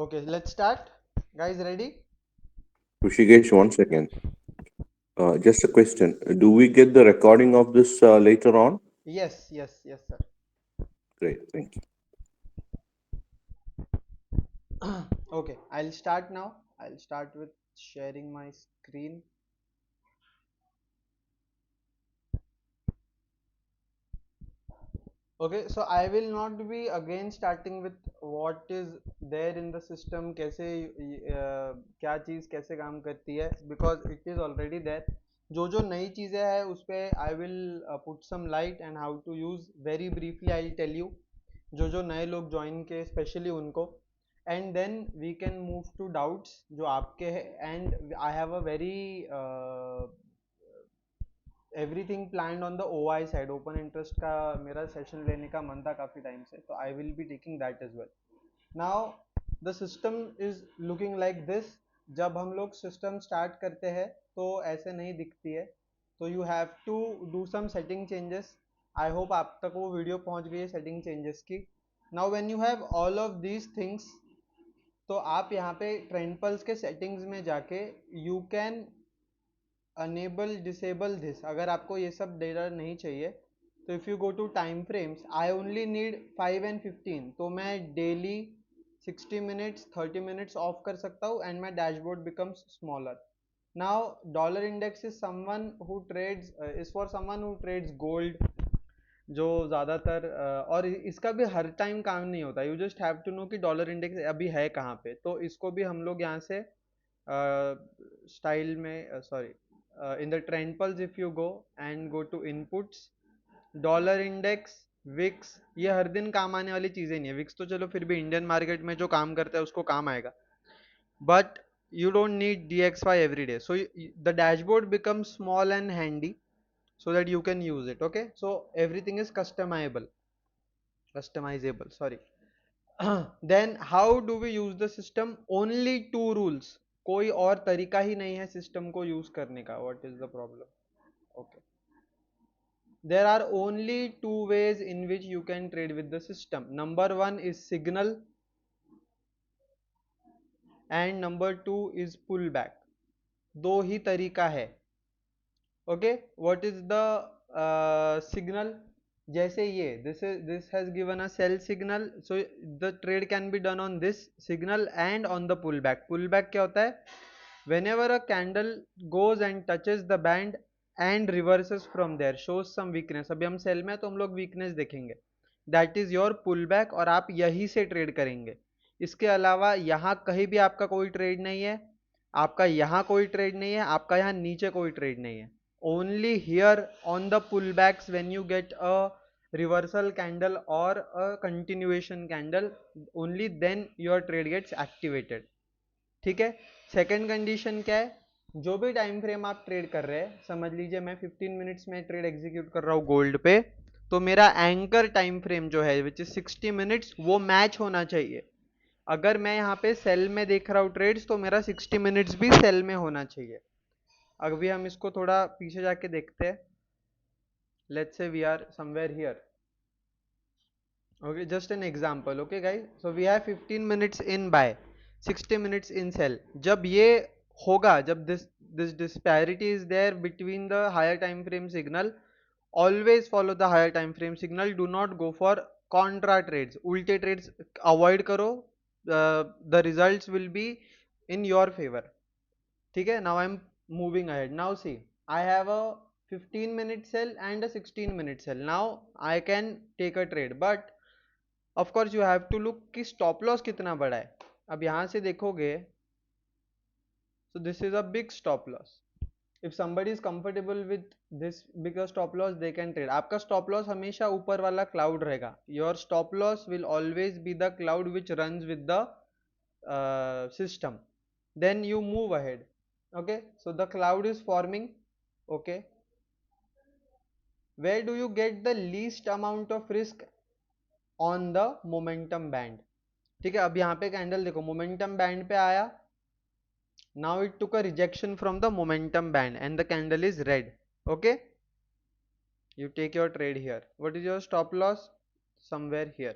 Okay, let's start. Guys, ready? Rishikesh, one second. Just a question. Do we get the recording of this later on? Yes, yes, yes, sir. Great, thank you. Okay, I'll start now. I'll start with sharing my screen. Okay, so I will not be again starting with what is there in the system, कैसे क्या चीज़ कैसे काम करती है, because it is already there. जो जो नई चीज़ें हैं उस पे I will put some light and how to use very briefly I'll tell you. जो जो नए लोग ज्वाइन के स्पेशली उनको, and then we can move to doubts जो आपके हैं. And I have a very everything planned on the O I side. Open interest का मेरा सेशन लेने का मन था काफ़ी टाइम से, तो I will be taking that as well. Now the system is looking like this. जब हम लोग सिस्टम स्टार्ट करते हैं तो ऐसे नहीं दिखती है, तो you have to do some setting changes. I hope आप तक वो वीडियो पहुंच गई है सेटिंग चेंजेस की. Now when you have all of these things, तो आप यहाँ पे ट्रेंड पल्स के सेटिंग्स में जाके you can enable disable this. अगर आपको ये सब डेटा नहीं चाहिए तो if you go to time frames, I only need 5 and 15, तो मैं डेली 60 मिनट्स 30 मिनट्स ऑफ कर सकता हूँ and my dashboard becomes smaller. Now dollar index is someone who trades, is for someone who trades gold, जो ज़्यादातर और इसका भी हर टाइम काम नहीं होता. You just have to know कि डॉलर इंडेक्स अभी है कहाँ पे, तो इसको भी हम लोग यहाँ से स्टाइल में sorry in the trend pulse if you go and go to inputs, dollar index, VIX, ये हर दिन काम आने वाली चीज़ें नहीं है. विक्स तो चलो फिर भी इंडियन मार्केट में जो काम करता है उसको काम आएगा, but you don't need dxy every day, so the dashboard becomes small and handy so that you can use it. Okay, so everything is customizable, sorry. Then how do we use the system? Only two rules. कोई और तरीका ही नहीं है system को use करने का. What is the problem? Okay, there are only two ways in which you can trade with the system. Number one is signal and number two is pullback. दो ही तरीका है. Okay, what is the signal? जैसे ये this has given a sell signal, so the trade can be done on this signal and on the pull back. Pull back क्या होता है? whenever a candle goes and touches the band and reverses from there, shows some weakness. अभी हम cell में तो हम लोग weakness देखेंगे, that is your pull back, और आप यही से ट्रेड करेंगे. इसके अलावा यहाँ कहीं भी आपका कोई ट्रेड नहीं है, आपका यहाँ कोई ट्रेड नहीं है, आपका यहाँ नीचे कोई ट्रेड नहीं है. only here on the pullbacks when you get a reversal candle or a continuation candle, only then your trade gets activated. ठीक है. सेकेंड कंडीशन क्या है? जो भी टाइम फ्रेम आप ट्रेड कर रहे हैं, समझ लीजिए मैं 15 मिनट्स में ट्रेड एग्जीक्यूट कर रहा हूँ गोल्ड पे, तो मेरा एंकर टाइम फ्रेम जो है विच इज 60 मिनट्स, वो मैच होना चाहिए. अगर मैं यहाँ पे सेल में देख रहा हूँ ट्रेड्स, तो मेरा 60 मिनट्स भी सेल में होना चाहिए. अभी हम इसको थोड़ा पीछे जाके देखते हैं. Let's say we are somewhere here. Okay, just an example. Okay guys, so we have 15 minutes in buy, 60 minutes in sell. जब ये होगा, जब this disparity is there between the higher time frame signal, always follow the higher time frame signal. Do not go for contra trades. उल्टे trades avoid करो. The results will be in your favor. ठीक है. Now I'm moving ahead. Now see, I have a 15-minute sell and a 16-minute sell. Now I can take a trade, but of course you have to look कि stop loss कितना बड़ा है. अब यहां से देखोगे, so this is a big stop loss. If somebody is comfortable with this bigger stop loss, they can trade. आपका stop loss हमेशा ऊपर वाला क्लाउड रहेगा. Your stop loss will always be the cloud which runs with the system. Then you move ahead. okay, so the cloud is forming. okay, where do you get the least amount of risk? on the momentum band. ठीक है. अब यहाँ पे candle देखो, momentum band पे आया. Now it took a rejection from the momentum band and the candle is red. Okay, you take your trade here. What is your stop loss? Somewhere here.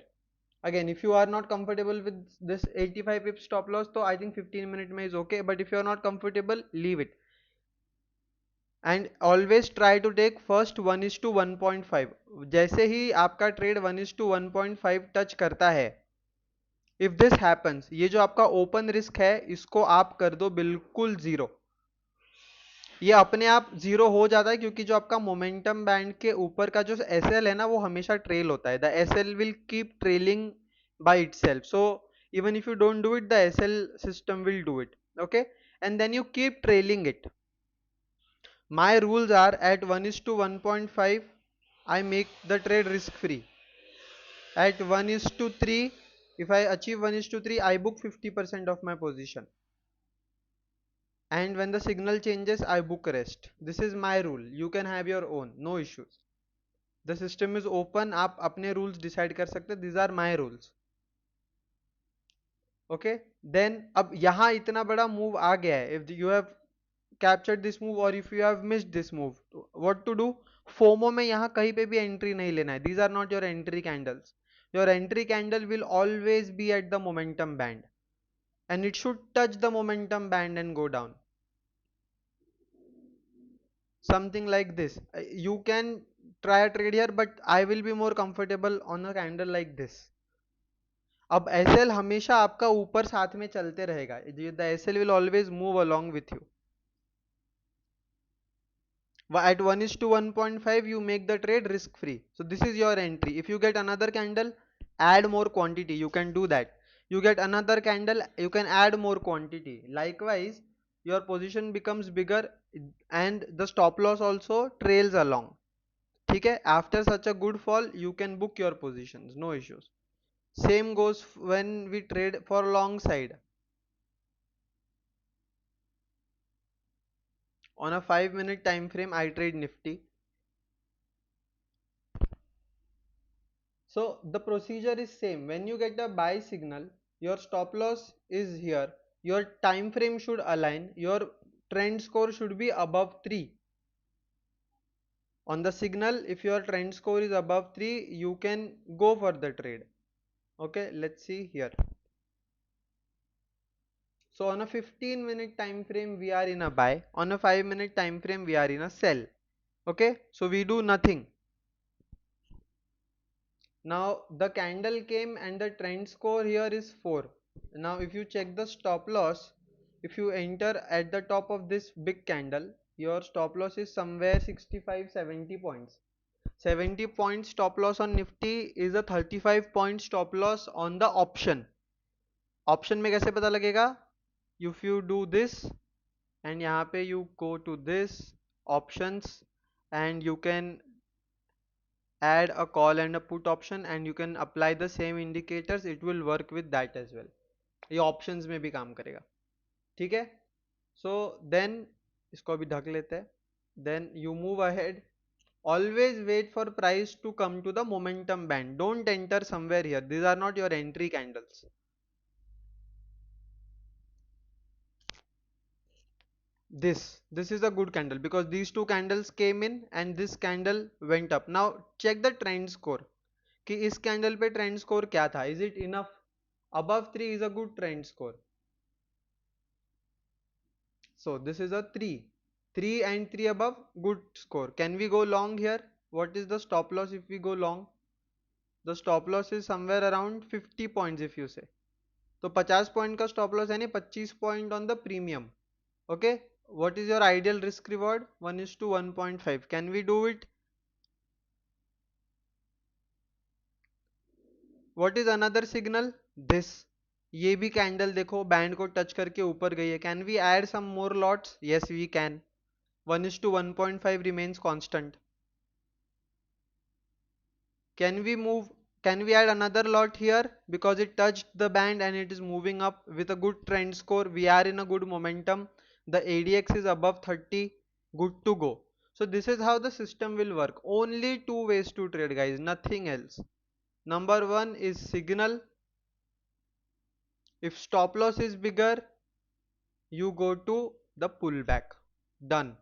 Again, if you are not comfortable with this 85 pip stop loss, तो I think 15 minute में is okay, but if you are not comfortable, leave it. And always try to take first 1:1.5. जैसे ही आपका trade 1:1.5 touch करता है, if this happens, ये जो आपका open risk है इसको आप कर दो बिल्कुल जीरो. ये अपने आप जीरो हो जाता है क्योंकि जो आपका मोमेंटम बैंड के ऊपर का जो एसएल है ना, वो हमेशा ट्रेल होता है. The SL will keep trailing by itself. So even if you don't do it, the SL system will do it. Okay, and then you keep trailing it. My rules are at 1:1.5 I make the trade risk free. At 1:3, if I achieve 1:3, I book 50% of my position. And when the signal changes, I book rest. This is my rule. You can have your own, no issues. The system is open. आप अपने rules decide कर सकते. These are my rules. Okay, then अब यहाँ इतना बड़ा move आ गया है. If you have captured this move or if you have missed this move, what to do? FOMO में यहाँ कहीं पे भी entry नहीं लेना है. These are not your entry candles. Your entry candle will always be at the momentum band, and it should touch the momentum band and go down. Something like this. You can try a trade here, but I will be more comfortable on a candle like this. अब SL हमेशा आपका ऊपर साथ में चलते रहेगा. The SL will always move along with you. At 1:1.5 you make the trade risk free. So this is your entry. If you get another candle, add more quantity. You can do that. You get another candle, you can add more quantity. Likewise, your position becomes bigger and the stop loss also trails along. ठीक है, after such a good fall you can book your positions, no issues. Same goes when we trade for long side. On a 5-minute time frame I trade Nifty. So the procedure is same. When you get a buy signal, your stop loss is here, your time frame should align, your trend score should be above 3. On the signal, if your trend score is above 3, you can go for the trade. Okay, let's see here. So on a 15-minute time frame we are in a buy, on a 5-minute time frame we are in a sell. Okay, so we do nothing. Now the candle came and the trend score here is 4. Now if you check the stop loss, if you enter at the top of this big candle, your stop loss is somewhere 65-70 points. 70 point stop loss on Nifty is a 35 point stop loss on the option. Option में कैसे पता लगेगा? If you do this and यहाँ पे you go to this options and you can add a call and a put option and you can apply the same indicators, it will work with that as well. ये options में भी काम करेगा. ठीक है, so then इसको अभी ढक लेते हैं. Then you move ahead. Always wait for price to come to the momentum band. Don't enter somewhere here. These are not your entry candles. This is a good candle because these two candles came in and this candle went up. Now check the trend score कि इस candle पे trend score क्या था. Is it enough? Above 3 is a good trend score. So this is a 3. 3 and 3 above, good score. Can we go long here? What is the stop loss if we go long? The stop loss is somewhere around 50 points if you say. तो 50 point का stop loss यानी 25 point on the premium. Okay, what is your ideal risk reward? 1:1.5. Can we do it? What is another signal? This. ये भी candle देखो band को touch करके ऊपर गई है. Can we add some more lots? Yes we can. 1:1.5 remains constant. Can we move? Can we add another lot here because it touched the band and it is moving up with a good trend score? We are in a good momentum. The ADX is above 30. Good to go. So this is how the system will work. Only two ways to trade, guys, nothing else. Number one is signal. If stop loss is bigger, you go to the pullback. Done.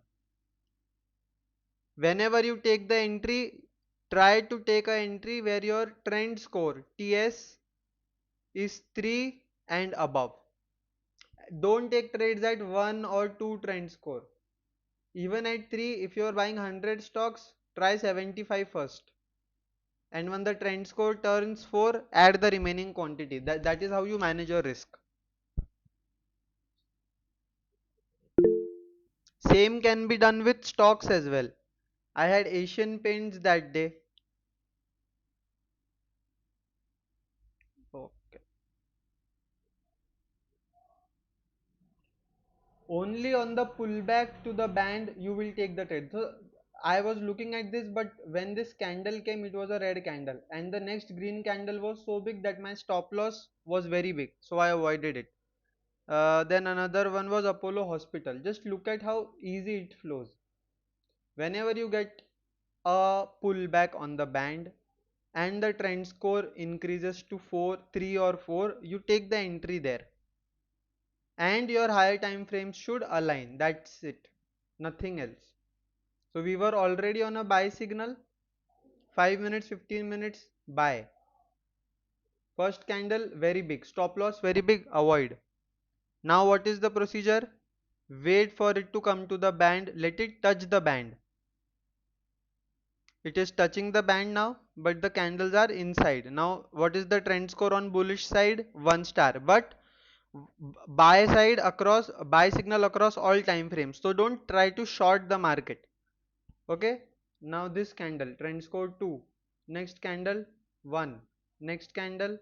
Whenever you take the entry, try to take an entry where your trend score TS is 3 and above. Don't take trades at 1 or 2 trend score. Even at 3, if you are buying 100 stocks, try 75 first. And when the trend score turns 4, add the remaining quantity. That is how you manage your risk. Same can be done with stocks as well. I had Asian Paints that day. Okay. Only on the pullback to the band you will take the trade. So I was looking at this, but when this candle came, it was a red candle, and the next green candle was so big that my stop loss was very big, so I avoided it. Then another one was Apollo Hospital. Just look at how easy it flows. Whenever you get a pullback on the band and the trend score increases to 4, 3 or 4, you take the entry there, and your higher time frames should align. That's it, nothing else. So we were already on a buy signal. 5 minutes, 15 minutes, buy. First candle very big, stop loss very big, avoid. Now what is the procedure? Wait for it to come to the band, let it touch the band. It is touching the band now, but the candles are inside. Now what is the trend score on bullish side? 1 star. But buy side across, buy signal across all time frames. So don't try to short the market. Okay. Now this candle, trend score 2. Next candle 1. Next candle,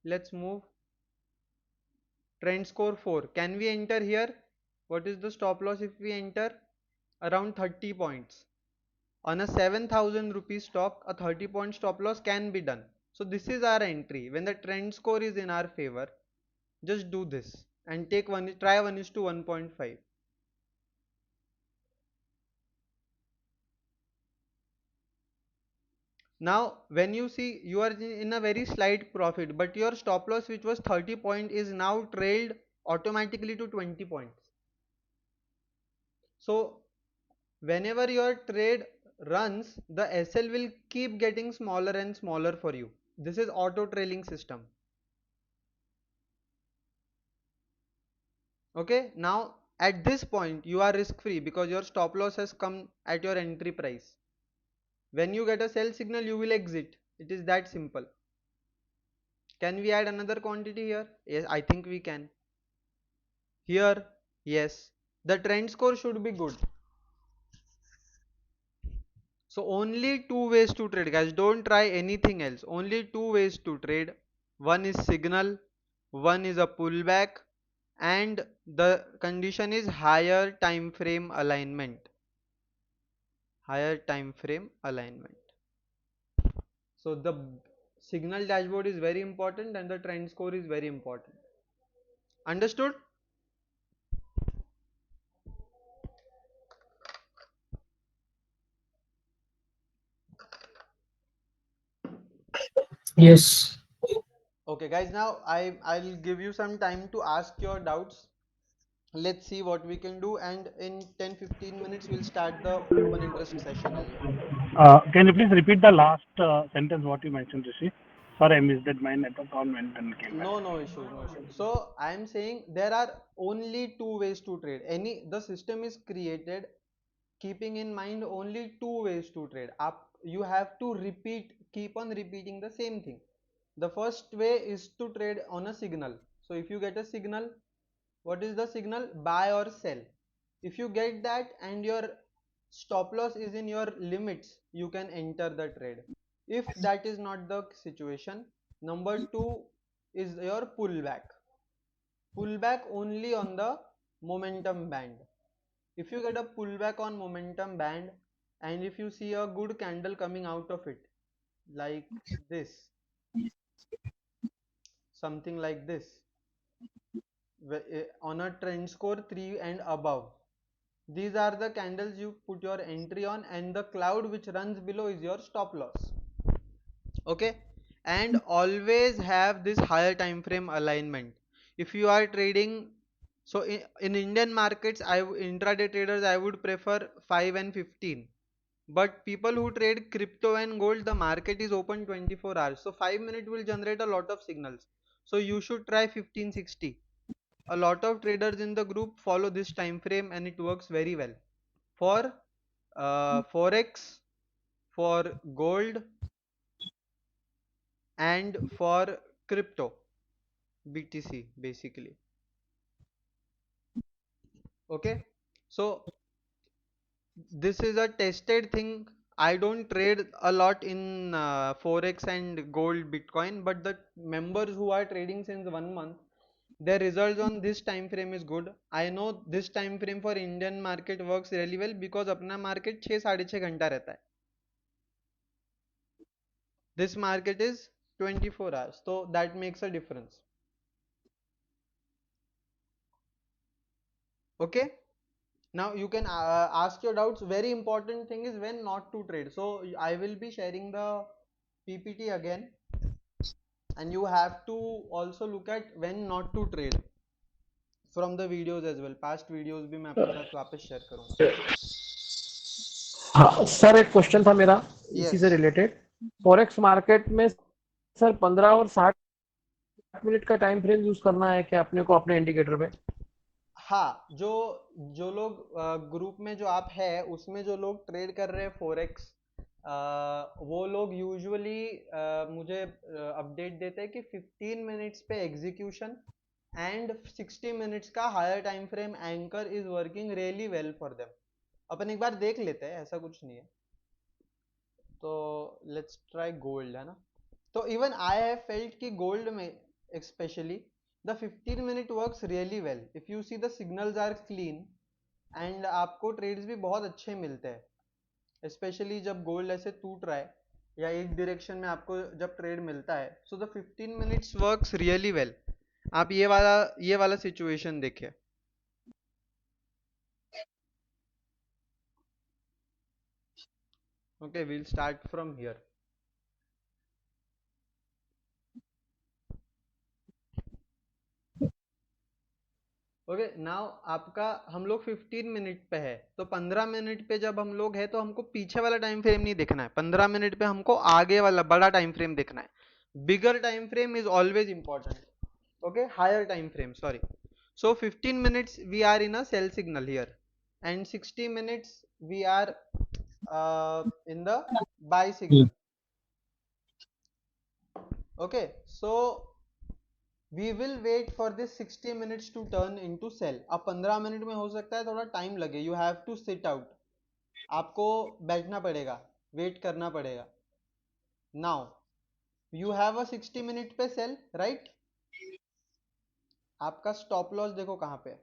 let's move. Trend score 4. Can we enter here? What is the stop loss if we enter? Around 30 points. On a 7,000 rupees stock, a 30 point stop loss can be done. So this is our entry. When the trend score is in our favor, just do this and take try 1:1.5. Now when you see you are in a very slight profit, but your stop loss which was 30 point is now trailed automatically to 20 points. So whenever your trade runs, the SL will keep getting smaller and smaller for you. This is auto trailing system. Okay, now at this point you are risk free because your stop loss has come at your entry price. When you get a sell signal, you will exit. It is that simple. Can we add another quantity here? Yes, I think we can. Here, yes. The trend score should be good. So only two ways to trade, guys. Don't try anything else. Only two ways to trade. One is signal, one is a pullback, and the condition is higher time frame alignment. Higher time frame alignment. So the signal dashboard is very important and the trend score is very important. Understood? Yes. Okay guys, now I'll give you some time to ask your doubts. Let's see what we can do, and in 10-15 minutes we'll start the open interest session as well. Can you please repeat the last sentence what you mentioned, Rishi? Sorry, I missed it. My network on went and came back. No issues, no issues. So I am saying there are only two ways to trade. The system is created keeping in mind only two ways to trade. Up you have to keep on repeating the same thing. The first way is to trade on a signal. So if you get a signal, what is the signal? Buy or sell. If you get that and your stop loss is in your limits, you can enter the trade. If that is not the situation, number two is your pullback only on the momentum band. If you get a pullback on momentum band and if you see a good candle coming out of it, like this, something like this, on a trend score 3 and above, these are the candles you put your entry on, and the cloud which runs below is your stop loss. Okay, and always have this higher time frame alignment. If you are trading, so in Indian markets, intraday traders, I would prefer 5 and 15. But people who trade crypto and gold, the market is open 24 hours, so 5 minutes will generate a lot of signals. So you should try 1560. A lot of traders in the group follow this time frame and it works very well for forex, for gold, and for crypto, BTC basically. Okay, so this is a tested thing. I don't trade a lot in forex and gold, Bitcoin, but the members who are trading since 1 month, their results on this time frame is good. I know this time frame for Indian market works really well because अपना market 6-6.5 घंटा रहता है. This market is 24 hours, so that makes a difference. Okay, now you can ask your doubts. Very important thing is when not to trade. So I will be sharing the PPT again, and you have to also look at when not to trade from the videos as well. Past videos भी मैं आपके साथ वापस share करूंगा. हाँ sir, एक question था मेरा इसी से Yes. रिलेटेड. फॉरेक्स मार्केट में सर 15 और 60 मिनट का टाइम फ्रेम यूज करना है क्या अपने को अपने इंडिकेटर में? हाँ, जो लोग ग्रुप में जो आप है उसमें जो लोग ट्रेड कर रहे हैं फोरेक्स, वो लोग यूजुअली मुझे अपडेट देते हैं कि 15 मिनट्स पे एग्जीक्यूशन एंड 60 मिनट्स का higher time frame anchor is working really well for them. अपन एक बार देख लेते हैं, ऐसा कुछ नहीं है. तो लेट्स ट्राई गोल्ड, है ना. तो इवन आई हैव फेल्ट कि गोल्ड में especially the 15 minute works really well. if you see the signals are clean and आपको ट्रेड्स भी बहुत अच्छे मिलते हैं, स्पेशली जब गोल्ड ऐसे टूट रहा है या एक डायरेक्शन में आपको जब ट्रेड मिलता है. So the 15 minutes works really well. आप ये वाला सिचुएशन देखिए. Okay, we'll start from here. Okay, now आपका हम लोग 15 मिनट पे है, तो 15 मिनट पे जब हम लोग है तो हमको पीछे वाला टाइम फ्रेम नहीं देखना है. 15 मिनट पे हमको आगे वाला बड़ा टाइम फ्रेम देखना है. Bigger time frame is always important. Okay, higher time frame, sorry. So 15 minutes we are in a sell signal here, and 60 minutes we are in the buy signal. Okay, so we will wait for this 60 minutes to turn into sell. अब 15 minute में हो सकता है थोड़ा time लगे. You have to sit out. आपको बैठना पड़ेगा, वेट करना पड़ेगा. Now you have a 60 minute पे सेल, राइट? आपका स्टॉप लॉस देखो कहाँ पे है.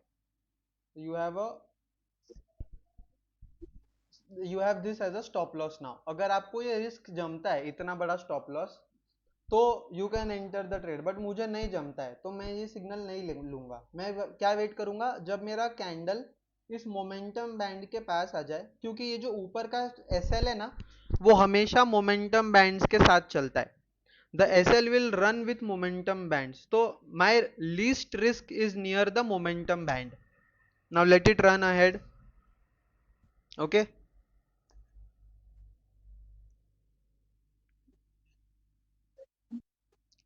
You have this as a stop loss now. अगर आपको ये रिस्क जमता है इतना बड़ा स्टॉप लॉस, तो you can enter the trade. But मुझे नहीं जमता है तो मैं ये सिग्नल नहीं लूंगा. मैं क्या वेट करूंगा, जब मेरा कैंडल इस मोमेंटम बैंड के पास आ जाए, क्योंकि ये जो ऊपर का एसएल है ना, वो हमेशा मोमेंटम बैंड्स के साथ चलता है. The SL will run with momentum bands. तो my least risk is near the momentum band. Now let it run ahead. Okay,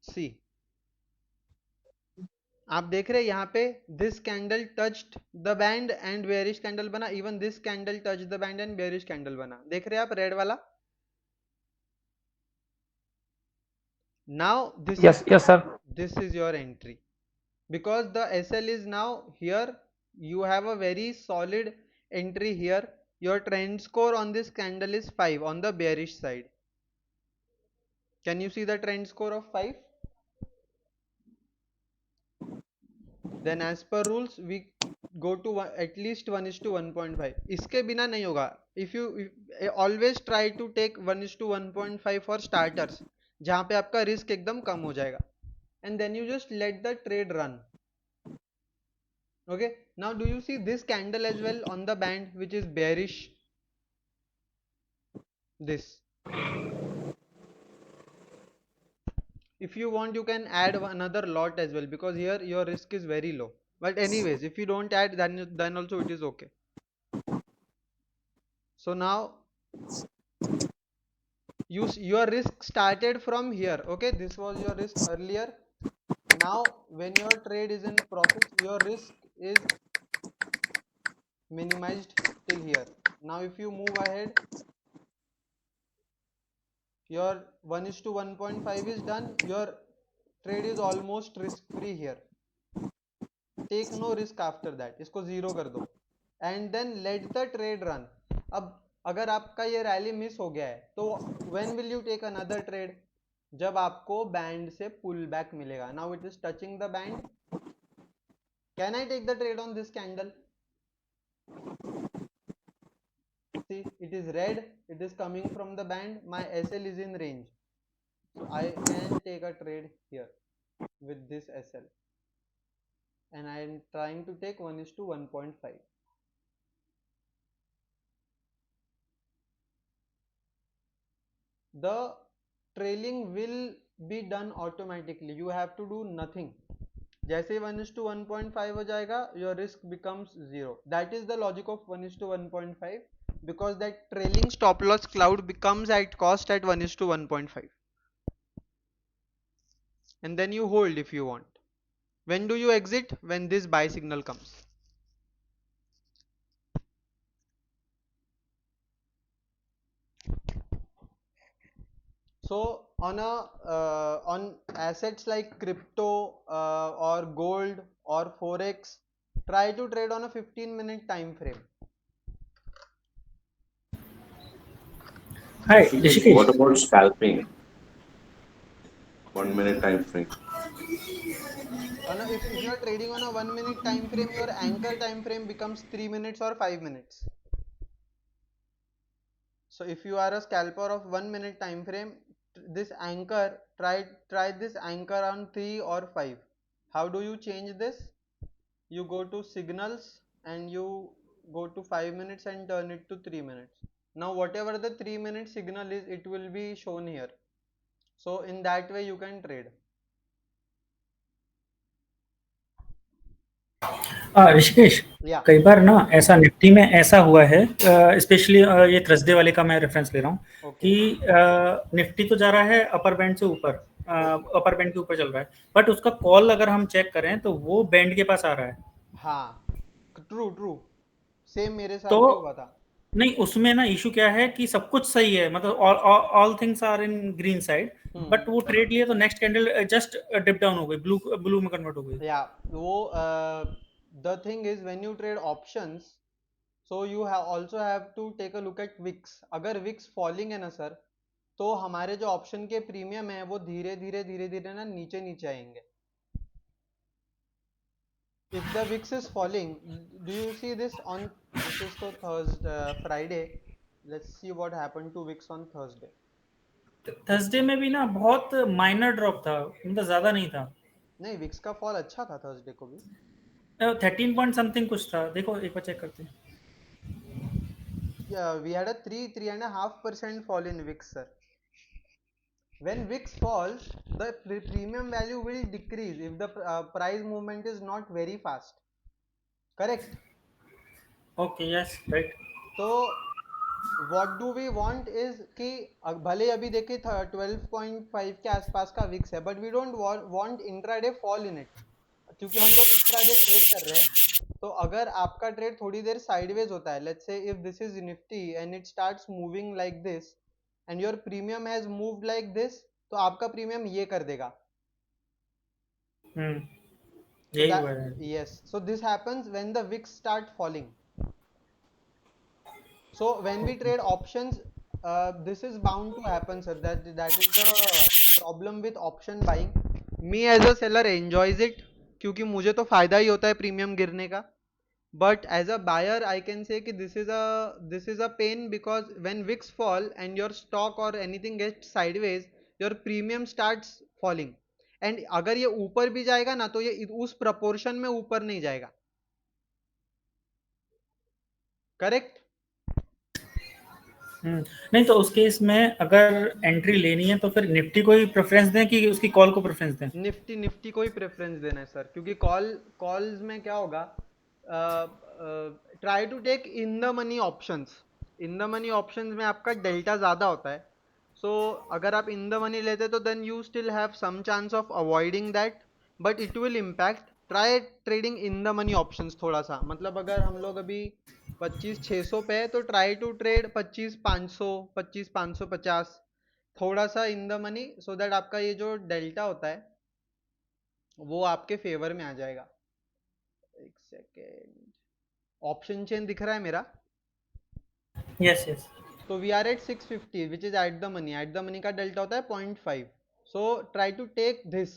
see आप देख रहे हैं यहाँ पे this candle touched the band and bearish candle बना. Even this candle touch the band and bearish candle बना. देख रहे हैं आप रेड वाला. Now Yes, yes, sir. this is your entry because the SL is now here. You have a very solid entry here. Your trend score on this candle is 5 on the bearish side. Can you see the trend score of 5? Then as per rules we go to at least 1:1.5. इसके बिना नहीं होगा. If you always try to take 1:1.5 for starters, जहाँ पे आपका risk एकदम कम हो जाएगा, and then you just let the trade run. Okay, now do you see this candle as well on the band which is bearish? This, if you want you can add another lot as well, because here your risk is very low. But anyways, if you don't add, then also it is okay. So now your risk started from here. Okay, this was your risk earlier. now when your trade is in profit, your risk is minimized till here. Now if you move ahead, your 1:1.5 is done, your trade is almost risk free here. Take no risk after that, इसको zero कर दो and then let the trade run. अब अगर आपका ये rally miss हो गया है तो when will you take another trade? जब आपको बैंड से पुल बैक मिलेगा. Now it is touching the band. Can I take the trade on this candle? See, it is red, it is coming from the band, my SL is in range, so I can take a trade here with this SL, and I am trying to take 1:1.5. The trailing will be done automatically, you have to do nothing. जैसे 1:1.5 हो जाएगा, your risk becomes zero. That is the logic of 1:1.5, because that trailing stop loss cloud becomes at cost at 1:1.5, and then you hold if you want. When do you exit? When this buy signal comes. So on assets like crypto or gold or forex, try to trade on a 15-minute time frame. Hi, What Rishikesh. about scalping? 1 minute time frame. If you are trading on a 1-minute time frame, your anchor time frame becomes 3 minutes or 5 minutes. So if you are a scalper of 1-minute time frame, this anchor, try this anchor on 3 or 5. How do you change this? You go to signals and you go to 5 minutes and turn it to 3 minutes. Now whatever the 3-minute signal is, it will be shown here. So in that way you can trade. Rishikesh, Yeah. कई बार ना ऐसा Nifty में ऐसा हुआ है, specially ये Thursday वाले का मैं रेफरेंस ले रहा हूँ Okay. कि निफ्टी तो जा रहा है अपर बैंड से ऊपर, अपर बैंड के ऊपर चल रहा है, बट उसका कॉल अगर हम चेक करें तो वो बैंड के पास आ रहा है. हाँ, ट्रू सेम मेरे साथ तो भी हुआ था. नहीं, उसमें ना इशू क्या है कि सब कुछ सही है, मतलब all things are in green side, but वो ट्रेड लिए तो next candle just dip down हो गई, ब्लू में कन्वर्ट हो गई. या वो the thing is when you trade options, so you have also have to take a look at VIX. अगर VIX falling है ना सर, तो हमारे जो ऑप्शन के प्रीमियम है वो धीरे धीरे ना नीचे आएंगे. If the VIX is falling, do you see this on, this is तो Friday, let's see what happened to VIX on Thursday. Thursday में भी ना बहुत माइनर ड्रॉप था, मतलब ज्यादा नहीं था. नहीं, VIX का फॉल अच्छा था थर्सडे को भी. 13 पॉइंट समथिंग कुछ था, देखो एक बार चेक करते हैं. Yeah, we had a 3.5% fall in VIX, sir. When VIX falls, the premium value will decrease if the price movement is not very fast. Correct? Okay, yes, right. तो what do we want is कि भले अभी देखे 12.5 के आसपास का VIX है, but we don't want intraday fall in it, क्योंकि हम लोग intraday ट्रेड कर रहे हैं. तो अगर आपका ट्रेड थोड़ी देर साइडवेज होता है, let's say if this is Nifty and it starts moving like this and your premium has moved like this, तो आपका प्रीमियम ये कर देगा. यही हुआ है. Yes, so this happens when the VIX start falling. So when we trade options, this is bound to happen, sir. That is the problem with option buying. Me as a seller enjoys it, क्योंकि मुझे तो फायदा ही होता है premium गिरने का. But as a buyer, I can say कि this is a pain, because when VIX fall and your stock or anything gets sideways, your premium starts falling. And अगर ये ऊपर भी जाएगा ना, तो ये उस proportion में ऊपर नहीं जाएगा. Correct? नहीं, तो उस केस में अगर एंट्री लेनी है तो फिर निफ्टी को ही प्रेफरेंस दें कि उसकी कॉल को प्रेफरेंस दें? निफ्टी को ही प्रेफरेंस देना है सर, क्योंकि कॉल्स में क्या होगा, try to take in the money options. In the money options में आपका डेल्टा ज़्यादा होता है. सो अगर आप इन द मनी लेते तो then you still have some chance of avoiding that. But it will impact. Try trading in the money options थोड़ा सा, मतलब अगर हम लोग अभी 25,600 पे है तो ट्राई टू ट्रेड 25,500, 25,550 थोड़ा सा in the money, so that आपका ये जो डेल्टा होता है वो आपके फेवर में आ जाएगा. एक सेकेंड, ऑप्शन चेन दिख रहा है मेरा. Yes yes. तो we are at 650 which is at the money. At the money का डेल्टा होता है 0.5. So try to take this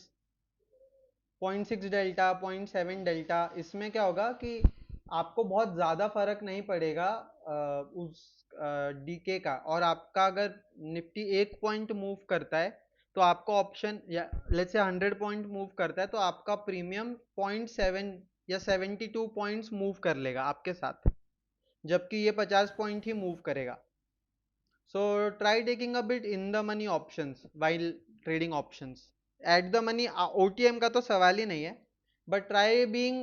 0.6 delta, 0.7 delta. इसमें क्या होगा कि आपको बहुत ज़्यादा फर्क नहीं पड़ेगा उस डीके का. और आपका अगर निफ्टी 1 पॉइंट मूव करता है तो आपका ऑप्शन, या लेट्स से 100 पॉइंट मूव करता है तो आपका प्रीमियम 0.7 या 72 पॉइंट्स मूव कर लेगा आपके साथ, जबकि ये 50 पॉइंट ही मूव करेगा. So try taking a bit in the money options while trading options. At the money OTM का तो सवाल ही नहीं है, but try being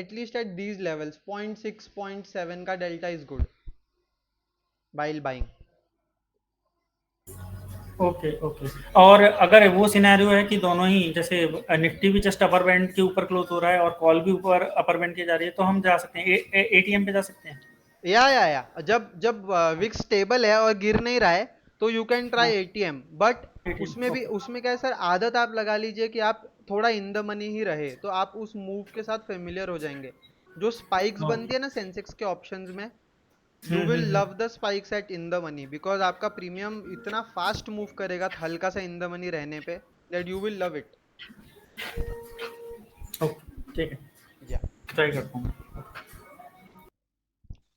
at least at these levels. 0.6, 0.7 का delta is good while buying. Okay okay. और अगर वो scenario है कि दोनों ही, जैसे निफ्टी भी जस्ट अपर बैंड के ऊपर क्लोज हो रहा है और कॉल भी ऊपर अपर बैंड के जा रही है, तो हम जा सकते हैं एटीएम पे जा सकते हैं. या जब जब विक्स स्टेबल है और गिर नहीं रहा है तो you can try ATM. But उसमें भी, उसमें क्या है सर, आदत आप लगा लीजिए कि आप थोड़ा इन द मनी ही रहे तो आप उस मूव के साथ फेमिलियर हो जाएंगे. जो स्पाइक्स बनती है ना सेंसेक्स के ऑप्शंस में, you will love the spikes at in the money, because आपका प्रीमियम इतना फास्ट मूव करेगा हल्का सा इन द मनी रहने पे, that you will love it. Okay ठीक है, या ट्राई करता हूँ.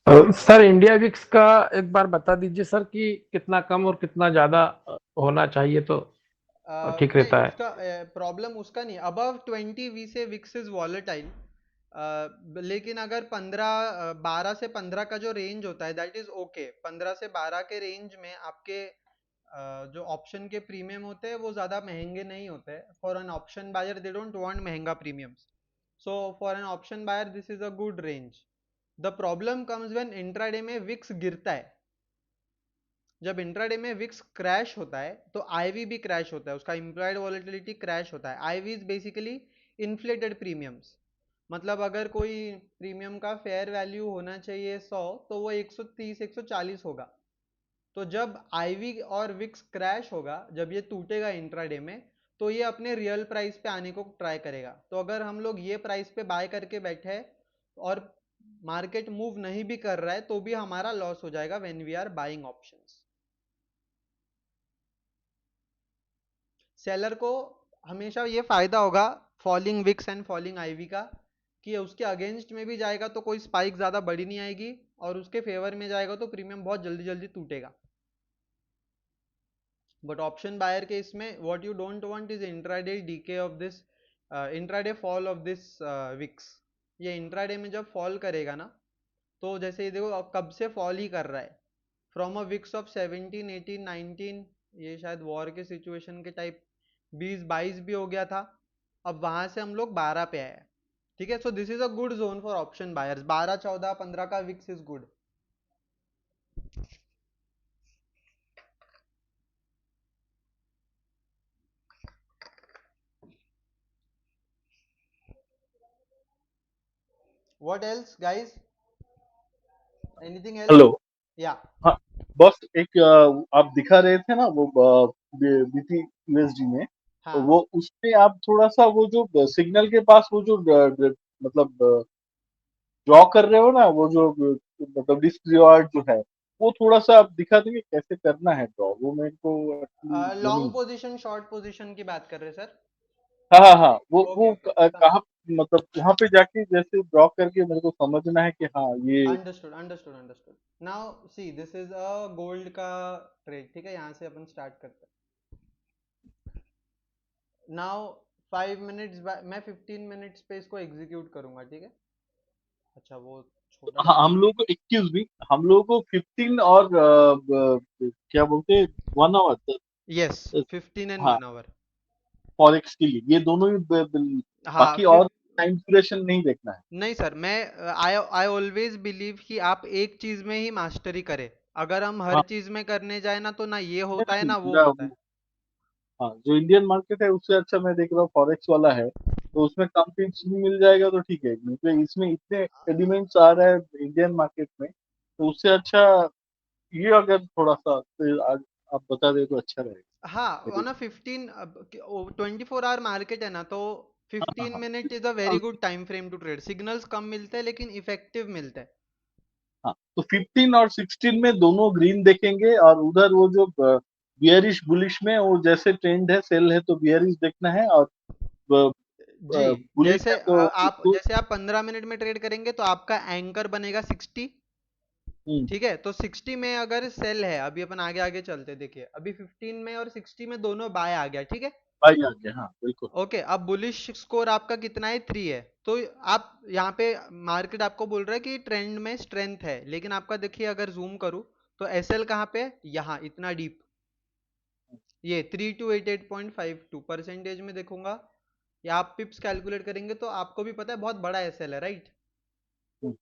सर इंडिया विक्स का एक बार बता दीजिए सर कि कितना कम और कितना ज्यादा होना चाहिए तो ठीक नहीं, रहता है. उसका प्रॉब्लम उसका नहीं. अबव 20 वी से विक्स इज वॉलेटाइल. लेकिन अगर 12 से 15 का जो रेंज होता है दैट इज ओके. 15 से 12 के रेंज में आपके जो ऑप्शन के प्रीमियम होते हैं वो ज़्यादा महंगे नहीं होते. For an option buyer they don't want महंगा premiums. So for an option buyer this is a good range. The problem comes when intraday में विक्स गिरता है. जब इंट्राडे में विक्स क्रैश होता है तो आईवी भी क्रैश होता है, उसका इम्प्लॉयड वॉलेटिलिटी क्रैश होता है. IV is basically inflated premiums. मतलब अगर कोई प्रीमियम का फेयर वैल्यू होना चाहिए 100 तो वो 130 140 होगा. तो जब आईवी और विक्स क्रैश होगा, जब ये टूटेगा इंट्राडे में, तो ये अपने रियल प्राइस पे आने को ट्राई करेगा. तो अगर हम लोग ये प्राइस पे बाय करके बैठे हैं और मार्केट मूव नहीं भी कर रहा है तो भी हमारा लॉस हो जाएगा when we are buying options. Seller को हमेशा ये फायदा होगा falling VIX and falling IV का, कि उसके अगेंस्ट में भी जाएगा तो कोई स्पाइक ज़्यादा बड़ी नहीं आएगी, और उसके फेवर में जाएगा तो प्रीमियम बहुत जल्दी जल्दी टूटेगा. बट ऑप्शन बायर के इसमें what you don't want is intraday decay of this, intraday fall of this VIX. ये इंट्राडे में जब फॉल करेगा ना, तो जैसे ये देखो अब कब से फॉल ही कर रहा है, फ्रॉम अ विक्स ऑफ 17, 18, 19. ये शायद वॉर के सिचुएशन के टाइप 20, 22 भी हो गया था. अब वहां से हम लोग 12 पे आए. ठीक है, so this is a good zone for option buyers. 12, 14, 15 का VIX is good. What else, guys? Anything else? Hello. Yeah. हाँ, बस एक आप दिखा रहे थे ना वो बीटी यूएसडी में, हाँ. वो उसमें आप थोड़ा सा वो जो सिग्नल के पास वो जो मतलब ड्रॉ कर रहे हो ना, वो जो मतलब डिस्क्रियार्ड जो है, वो थोड़ा सा आप दिखा देंगे कैसे करना है ड्रॉ. वो मेरे को actually वो नहीं. लॉन्ग पोजीशन, शॉर्ट पोजीशन की बात कर रहे सर? हाँ हाँ हाँ, वो ओके वो ओके. कहाँ, मतलब वहां पे जाके जैसे ड्रॉ करके मेरे को समझना है कि हाँ ये. Understood understood understood. Now see this is a gold का ट्रेड. ठीक है, यहाँ से अपन स्टार्ट करते हैं. नाउ 5 मिनट्स, मैं 15 मिनट्स पे इसको एग्जीक्यूट करूंगा. ठीक है. अच्छा, वो छोटा हाँ, सा. हम लोग को एक्सक्यूज मी, हम लोगों को 15 और क्या बोलते हैं 1 आवर. यस, 15 एंड हाँ, 1 आवर. फॉरेक्स के लिए ये दोनों ही हाँ बाकी फिर. और टाइम ड्यूरेशन नहीं देखना है. नहीं सर, मैं आई ऑलवेज बिलीव कि आप एक चीज में ही मास्टरी करें. अगर हम हर हाँ, चीज में करने जाए ना तो ना ये नहीं होता है नहीं, ना वो मेरा होता है. हाँ, जो इंडियन मार्केट है उससे अच्छा मैं देख रहा हूँ फॉरेक्स वाला है. तो उसमें कम पिच मिल जाएगा तो ठीक है, क्योंकि इसमें इतने एलिमेंट्स आ रहा है इंडियन मार्केट में, तो उससे अच्छा ये अगर थोड़ा सा तो आप बता दे तो अच्छा रहेगा हाँ, मेरे ऑन अ 15 24 आवर मार्केट है ना, तो 15 minute is a very good time frame to trade. Signals कम मिलते हैं लेकिन इफेक्टिव मिलते हैं। हाँ, तो 15 और 16 में दोनों ग्रीन देखेंगे, और उधर वो जो बियरिश बुलिश में वो जैसे ट्रेंड है, सेल है तो बियरिश देखना है, और जी, बुलिश है तो आप उसको। जैसे आप 15 मिनट में ट्रेड करेंगे तो आपका एंकर बनेगा 60। हम्म, ठीक है, तो 60 में अगर सेल है, अभी अपन आगे आगे चलते, देखिए अभी 15 में और 60 में दोनों बाय आ गया। ठीक है, भाई आ गया, हाँ बिल्कुल। ओके, अब बुलिश स्कोर आपका कितना है? 3 है। तो आप यहाँ पे मार्केट आपको बोल रहा है कि ट्रेंड में स्ट्रेंथ है, लेकिन आपका देखिए अगर जूम करूँ तो एसएल कहाँ पे है? यहाँ इतना डीप, ये 3288.52 परसेंटेज में देखूंगा, या आप पिप्स कैलकुलेट करेंगे तो आपको भी पता है बहुत बड़ा एसएल है, राइट? हम्म,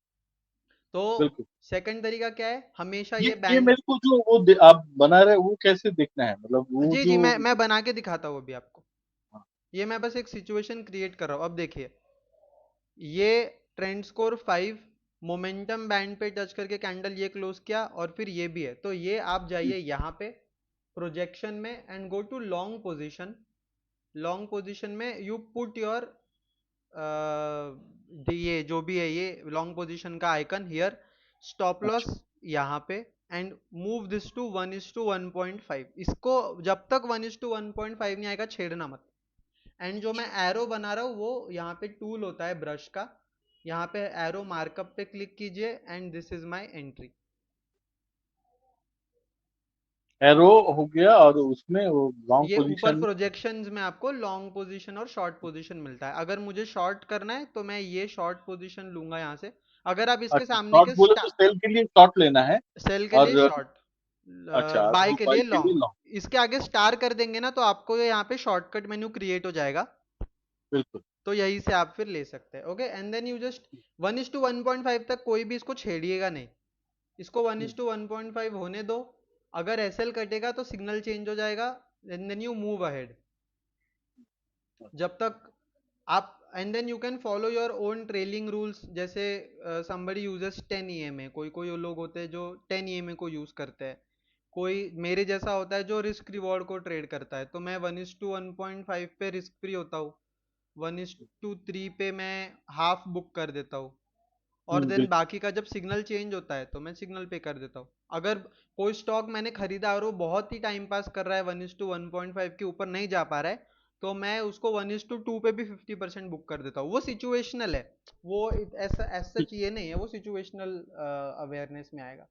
तो बिल्कुल। सेकंड तरीका क्या है? हमेशा ये ये बैंड। मेरे को जो वो आप बना रहे वो कैसे देखना है, मतलब वो जी जी, जो। मैं बना के दिखाता हूँ अभी आपको। हाँ, ये मैं बस एक सिचुएशन क्रिएट कर रहा हूँ। अब देखिए, ये ट्रेंड स्कोर 5 मोमेंटम बैंड पे टच करके कैंडल ये क्लोज किया, और फिर ये भी है, तो ये आप जाइए यहाँ पे प्रोजेक्शन में and go to long position. Long position में यू पुट योर ये जो भी है, ये लॉन्ग पोजीशन का आइकन हियर, स्टॉप लॉस अच्छा। यहाँ पे, एंड मूव दिस टू 1:1.5। इसको जब तक 1:1.5 नहीं आएगा छेड़ना मत। एंड जो मैं एरो बना रहा हूँ वो यहाँ पे टूल होता है ब्रश का, यहाँ पे एरो मार्कअप पे क्लिक कीजिए and this is my entry. Arrow हो गया, और उसमें वो लॉन्ग ये ऊपर पोजीशन। प्रोजेक्शंस में आपको लॉन्ग पोजीशन और शॉर्ट पोजीशन मिलता है। अगर मुझे शॉर्ट करना है तो मैं ये शॉर्ट पोजीशन लूंगा यहाँ से। अगर आप इसके अच्छा, सामने शॉर्ट के बोले तो सेल के लिए शॉर्ट लेना है, सेल के लिए और शॉर्ट, अच्छा, और बाय वो के बाई लिए के लिए लॉन्ग। लॉन्ग। इसके आगे स्टार कर देंगे ना तो आपको ये यहाँ पे शॉर्टकट मेन्यू क्रिएट हो जाएगा, बिल्कुल। तो यही से आप फिर ले सकते हैं। Okay, and then you just 1:1.5 तक कोई भी इसको छेड़िएगा नहीं, इसको 1:1.5 होने दो। अगर एसएल कटेगा तो सिग्नल चेंज हो जाएगा, and then you move ahead. जब तक आप, and then you can follow your own trailing rules, जैसे समबडी यूजेस 10 ईएमए, कोई कोई लोग होते हैं जो 10 ईएमए को यूज करते हैं, कोई मेरे जैसा होता है जो रिस्क रिवॉर्ड को ट्रेड करता है, तो मैं 1:1.5 पे रिस्क फ्री होता हूँ, 1:3 पे मैं हाफ बुक कर देता हूँ, और देन बिल्कुल। बाकी का जब सिग्नल चेंज होता है तो मैं सिग्नल पे कर देता हूँ। अगर कोई स्टॉक मैंने खरीदा और वो बहुत ही टाइम पास कर रहा है, 1:1.5 के ऊपर नहीं जा पा रहा है, तो मैं उसको 1:2 पे भी 50% बुक कर देता हूँ। वो सिचुएशनल है, वो ऐसा ऐसा चाहिए नहीं है, वो सिचुएशनल अवेयरनेस में आएगा।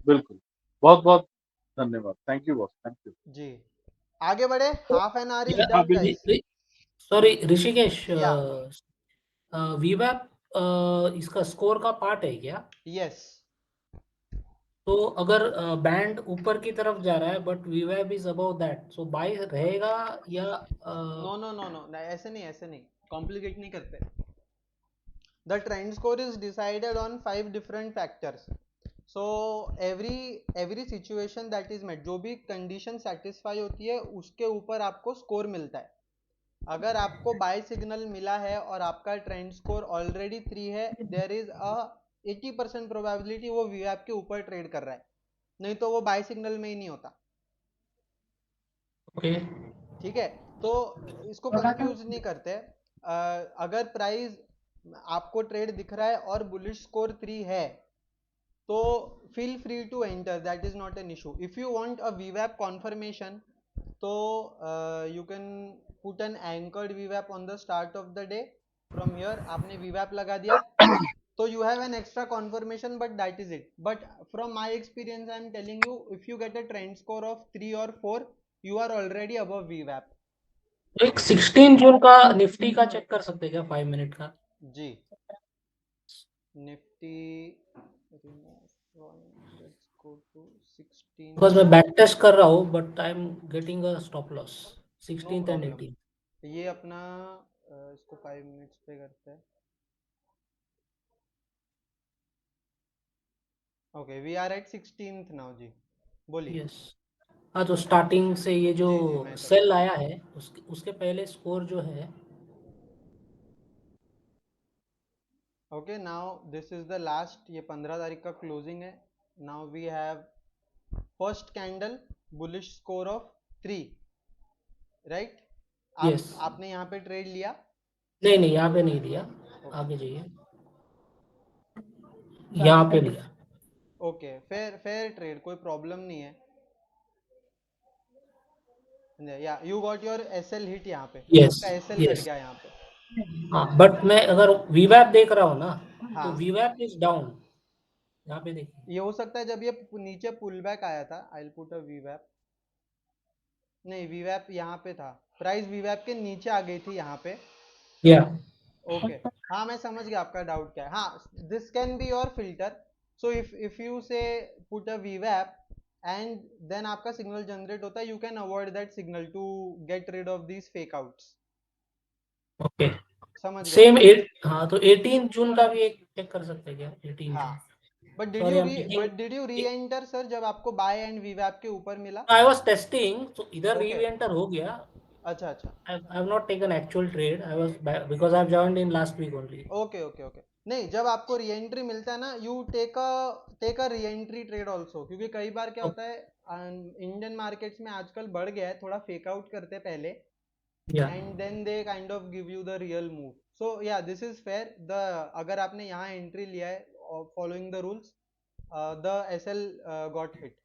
बिल्कुल। बहुत बहुत धन्यवाद, thank you boss, thank you. जी, आगे बढ़े। Half an hour is done अभी गाइस। सॉरी ऋषिकेश, या वीवैप इसका स्कोर का पार्ट है क्या? यस। तो अगर बैंड ऊपर की तरफ जा रहा है बट वीवैप is above that, so buy रहेगा या नो नो नो नो, ऐसे नहीं, ऐसे नहीं, कॉम्प्लिकेट नहीं करते। The trend score is decided on 5 different factors. So every situation that is met, जो भी कंडीशन सेटिस्फाई होती है उसके ऊपर आपको स्कोर मिलता है। अगर आपको बाय सिग्नल मिला है और आपका ट्रेंड स्कोर ऑलरेडी 3 है, देयर इज अ 80% प्रोबेबिलिटी वो वीआईपी के ऊपर ट्रेड कर रहा है, नहीं तो वो बाय सिग्नल में ही नहीं होता। ओके? ठीक है, तो इसको कंफ्यूज नहीं करते। अगर प्राइस आपको ट्रेड दिख रहा है और बुलिश स्कोर 3 है, तो feel free to enter, that is not an issue. If you want a वीवैप कॉन्फर्मेशन, तो you can put an anchored वीवैप on the start of the day. From here आपने वीवैप लगा दिया तो you have an extra confirmation, but that is it. But from my experience I am telling you, if you get a trend score of 3 और 4, you are already above वीवैप। एक 16 जून का Nifty का check कर सकते हैं क्या, 5 मिनट का? जी, Nifty, let's go to 16। Because मैं बैक टेस्ट कर रहा हूँ but I am getting a stop loss no 16th and problem, 18th। ये अपना इसको 5 मिनट्स पे करते हैं। Okay, we are at 16th now जी, बोलिए। यस। हाँ, तो स्टार्टिंग से ये जो जी जी, मैं समझ सेल गया। आया है उसके पहले स्कोर जो है okay now this is the last, ये 15 तारीख का क्लोजिंग है. Now we have first candle bullish score of 3, right? Yes. आपने यहाँ पे ट्रेड लिया? नहीं नहीं, यहाँ पे नहीं लिया, आगे जाइए. यहाँ पे लिया. ओके, फेयर ट्रेड, कोई प्रॉब्लम नहीं है. या you got your SL hit यहाँ पे. यस. आपका एसएल कट यस. गया यहाँ पे. हाँ, बट मैं अगर वीवैप देख रहा हूँ ना, हाँ. तो वीवैप इज डाउन. यहाँ पे देखिए. ये हो सकता है जब ये नीचे पुल बैक आया था. आई विल पुट अ वीवैप. नहीं, वीवैप यहाँ पे था. प्राइस वीवैप के नीचे आ गई थी यहाँ पे. या. ओके. हाँ, मैं समझ गया आपका डाउट क्या है. हाँ, this can be your filter. So if you say put a वीवैप एंड देन आपका सिग्नल जनरेट होता है, you can avoid that signal to get rid of these fake outs. Okay. समझ गए? सेम 8. हाँ, तो 18 जून का भी एक चेक कर सकते हैं क्या? 18 हाँ. June. But Sorry, I'm taking. Did you re enter sir जब आपको बाय एंड वीवैप के ऊपर मिला? I was testing, so इधर Okay. re-enter हो गया. अच्छा अच्छा. I have not taken actual trade. I was because I have joined in last week only. Okay okay okay. नहीं, जब आपको री एंट्री मिलता है ना, you take a re entry trade also. क्योंकि कई बार क्या होता है, इंडियन मार्केट्स में आजकल बढ़ गया है, थोड़ा फेक आउट करते हैं पहले Yeah. And then they kind of give you the real move. So yeah this is fair. The अगर आपने यहाँ एंट्री लिया है following the rules, the SL got hit.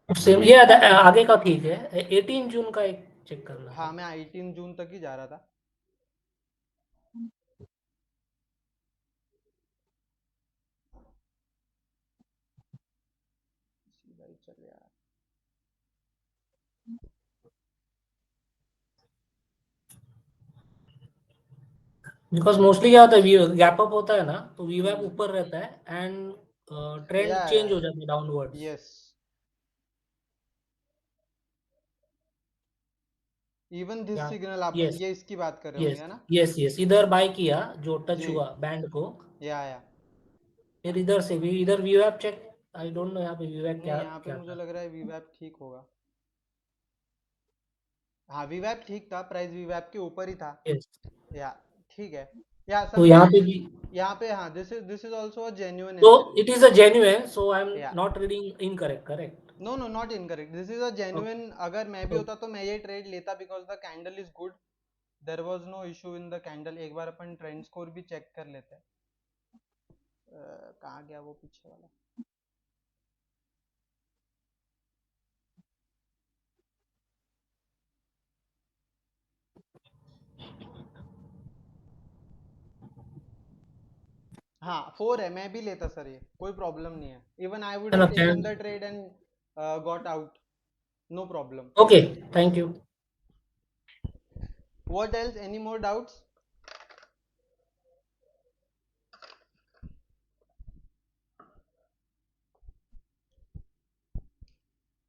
Same ये आगे का ठीक है. 18 जून का एक चेक करना. हाँ, मैं 18 जून तक ही जा रहा था. सीधा ही चल यार. बिकॉज मोस्टली क्या होता है, गैप अप होता है ना, तो वीवैप ऊपर रहता है एंड ट्रेंड Yeah, चेंज हो yeah. जाता है downwards. Yes. Even this Yeah. Signal आप Yes. ये इसकी बात कर रहे यस. होंगे, है ना? यस. यस. इधर बाय किया जो टच जी. हुआ बैंड को, या फिर इधर से भी इधर वीवैप चेक. आई डोंट नो यहाँ पे वीवैप नहीं, क्या यहाँ पे क्या मुझे था. लग रहा है वीवैप ठीक होगा. हाँ, वीवैप ठीक था. प्राइस वीवैप के ऊपर ही था. यस. या ठीक है. या तो सब यहाँ पे भी. यहाँ पे. हाँ, this is also a genuine तो SL. It is a genuine, so I am yeah not reading incorrect. Correct. No no, not incorrect. This is a genuine. अगर मैं भी होता तो मैं ये ट्रेड लेता because the candle is good. There was no issue in the candle. एक बार अपन ट्रेंड स्कोर भी चेक कर लेते हैं. कहाँ गया वो पीछे वाला? हाँ, 4 है. मैं भी लेता सर, ये कोई प्रॉब्लम नहीं है. Even I would have taken the trade and got out. No problem. Okay. Thank you. What else? Any more doubts?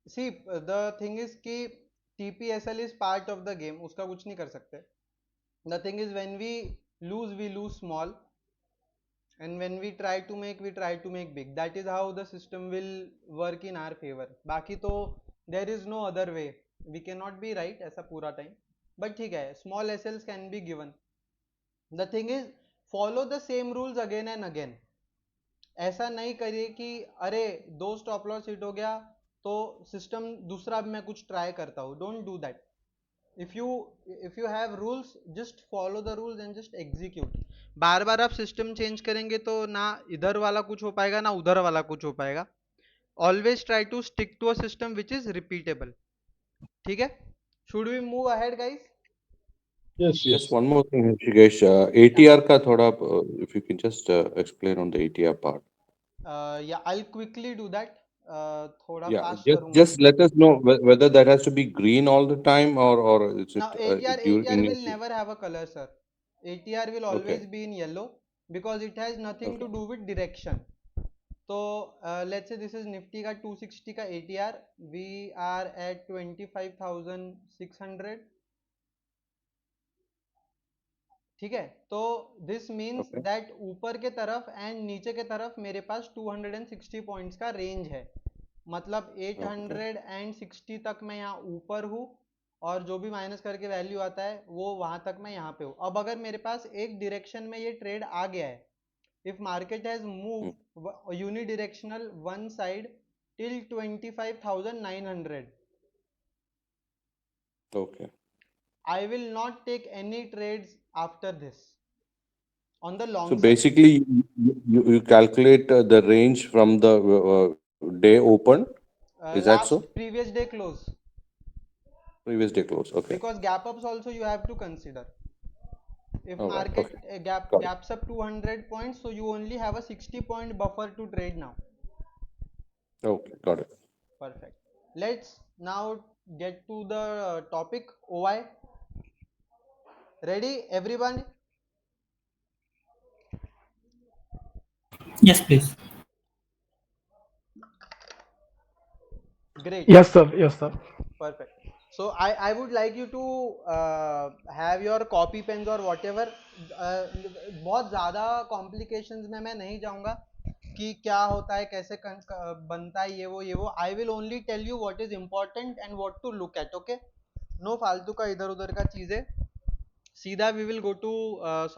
See, the thing is कि TPSL is part of the game. उसका कुछ नहीं कर सकते. The thing is when we lose small, and when we try to make big. That is how the system will work in our favor. बाकी तो there is no other way. We cannot be right ऐसा पूरा time. But ठीक है, small SLs can be given. The thing is follow the same rules again and again. ऐसा नहीं करिए कि अरे 2 स्टॉप लॉस हिट हो गया तो सिस्टम दूसरा मैं कुछ ट्राई करता हूँ. Don't do that. If you have rules, just follow the rules and just execute. बार बार आप सिस्टम चेंज करेंगे तो ना इधर वाला कुछ हो पाएगा ना उधर वाला कुछ हो पाएगा. Always try to stick to a system which is repeatable. ठीक है? Should we move ahead guys? Yes, yes. Just one more thing, Hrishikesh. ATR का थोड़ा, if you can just explain on the ATR part. या I quickly do that. थोड़ा Yeah, fast just करूंगा. just let us know whether that has to be green all the time or is Now it ATR in will never have a color, sir. ATR will always be in yellow because it has nothing to do with direction. So let's say this is Nifty का 260 का ATR. We are at 25,600. ठीक है? तो this means Okay. that ऊपर के तरफ and नीचे के तरफ मेरे पास 260 पॉइंट्स का रेंज है. मतलब 860 तक मैं यहाँ ऊपर हूँ और जो भी माइनस करके वैल्यू आता है वो वहां तक मैं यहाँ पे हूँ. अब अगर मेरे पास एक डायरेक्शन में ये ट्रेड आ गया है if market has moved unidirectional one side till 25,900, Okay. I will not take any trades after this on the So long side. basically, you calculate the range from the day open. Is that so? Previous day close, Previous day close. Okay. because gap ups also you have to consider. If All right. market Okay. Got it. gaps up 200 points, so you only have a 60-point buffer to trade now. Okay. Got it. Perfect. Let's now get to the topic OI. Ready, everyone? Yes, please. Great. Yes, sir. Yes, sir. Perfect. So I would like you to have your copy pens or whatever. बहुत ज़्यादा complications में मैं नहीं जाऊँगा कि क्या होता है, कैसे बनता है, ये वो. I will only tell you what is important and what to look at. Okay? No फालतू का इधर उधर का चीज़ें. सीधा we will go to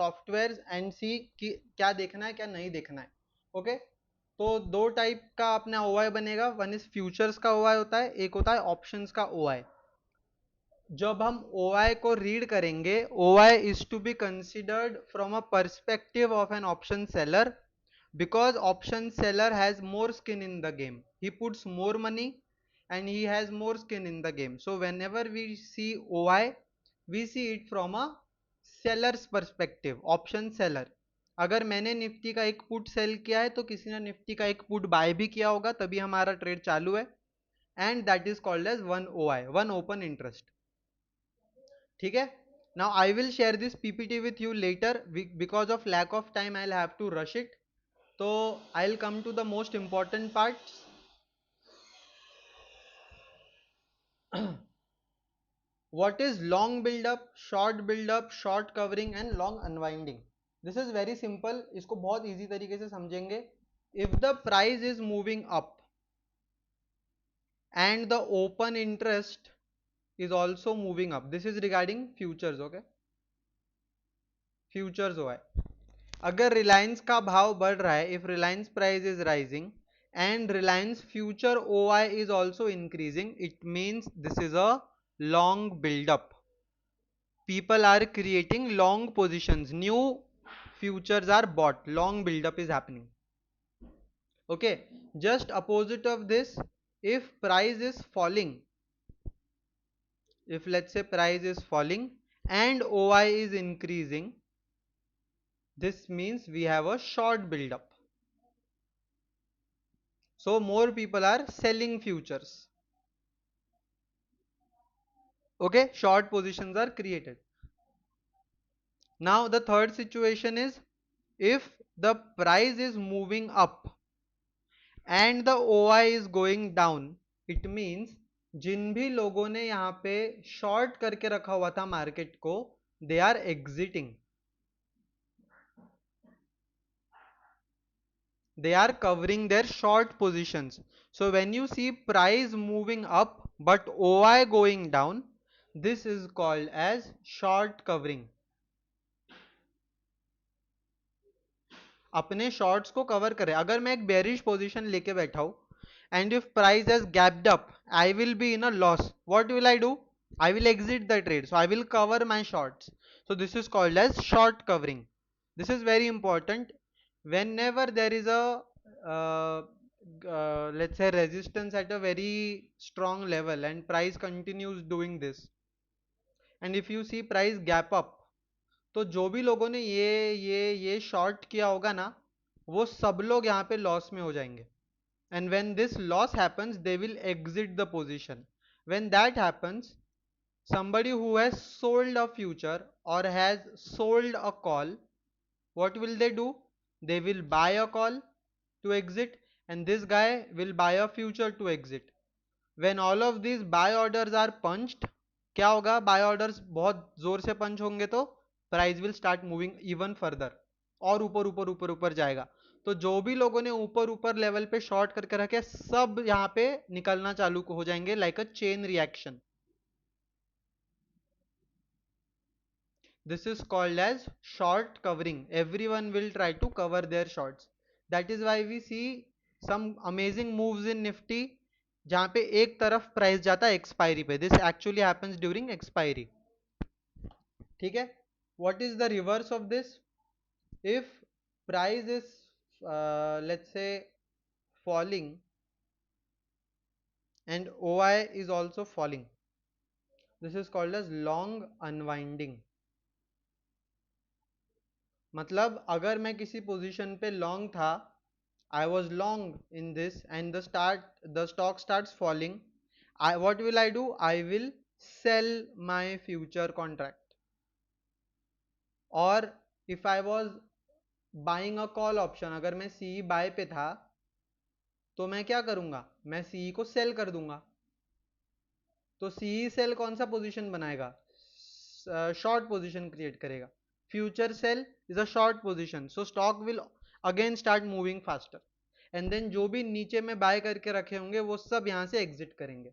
softwares and see कि क्या देखना है, क्या नहीं देखना है. ओके? तो दो टाइप का अपना OI बनेगा. वन इज फ्यूचर्स का OI होता है, एक होता है ऑप्शंस का OI. जब हम OI को रीड करेंगे, OI is to be considered from a perspective of an option seller, because option seller has more skin in the game. He puts more money and he has more skin in the game. So whenever we see OI, we see it from a seller's perspective, option seller. अगर मैंने Nifty का एक put sell किया है तो किसी ने Nifty का एक पुट बाय भी किया होगा, तभी हमारा ट्रेड चालू है. And that is called as one OI, one open interest. ठीक है. Now I will share this PPT with you later. Because of lack of time I will have to rush it. तो I will come to the most important part. What is long build up, short covering and long unwinding? This is very simple. इसको बहुत easy तरीके से समझेंगे. If the price is moving up and the open interest is also moving up, this is regarding futures. Okay, futures OI. अगर रिलायंस का भाव बढ़ रहा है, if Reliance price is rising and Reliance future OI is also increasing, it means this is a long build up. People are creating long positions, new futures are bought, long build up is happening. Okay, just opposite of this, if price is falling, if let's say price is falling and OI is increasing, this means we have a short build up. So more people are selling futures. Okay, short positions are created. Now the third situation is, if the price is moving up and the OI is going down, it means जिन भी लोगों ने यहाँ पे short करके रखा हुआ था market को, they are exiting. They are covering their short positions. So when you see price moving up but OI going down, this is called as short covering. अपने शॉर्ट्स को कवर करें. अगर मैं एक बेरिश पोजीशन लेके बैठा हूं and if price has gapped up, I will be in a loss. What will I do? I will exit the trade. So I will cover my shorts. So this is called as short covering. This is very important. Whenever there is a let's say resistance at a very strong level and price continues doing this, and if you see price gap up, तो जो भी लोगों ने ये short किया होगा ना, वो सब लोग यहाँ पे लॉस में हो जाएंगे. And when this loss happens, they will exit the position. When that happens, somebody who has sold a future or has sold a call, what will they do? They will buy a call to exit, and this guy will buy a future to exit. When all of these buy orders are punched, क्या होगा? Buy orders बहुत जोर से पंच होंगे तो price will start moving even further, और ऊपर ऊपर ऊपर ऊपर जाएगा. तो जो भी लोगों ने ऊपर ऊपर लेवल पे शॉर्ट करके रखे, सब यहाँ पे निकलना चालू हो जाएंगे, like a chain reaction. This is called as short covering. Everyone will try to cover their shorts. That is why we see some amazing moves in Nifty जहाँ पे एक तरफ प्राइस जाता है एक्सपायरी पे. This actually happens during expiry. ठीक है. What is the reverse of this? If price is let's say falling and OI is also falling, this is called as long unwinding. मतलब अगर मैं किसी पोजीशन पे लॉन्ग था, I was long in this and the stock starts falling, what will I do? I will sell my future contract. Or if I was buying a call option, अगर मैं CE buy पे था तो मैं क्या करूंगा? मैं CE को सेल कर दूंगा. तो CE सेल कौन सा पोजीशन बनाएगा? शॉर्ट पोजीशन क्रिएट करेगा. Future sell is a short position, so stock will again start moving faster and then जो भी नीचे में बाय करके रखे होंगे वो सब यहां से एग्जिट करेंगे.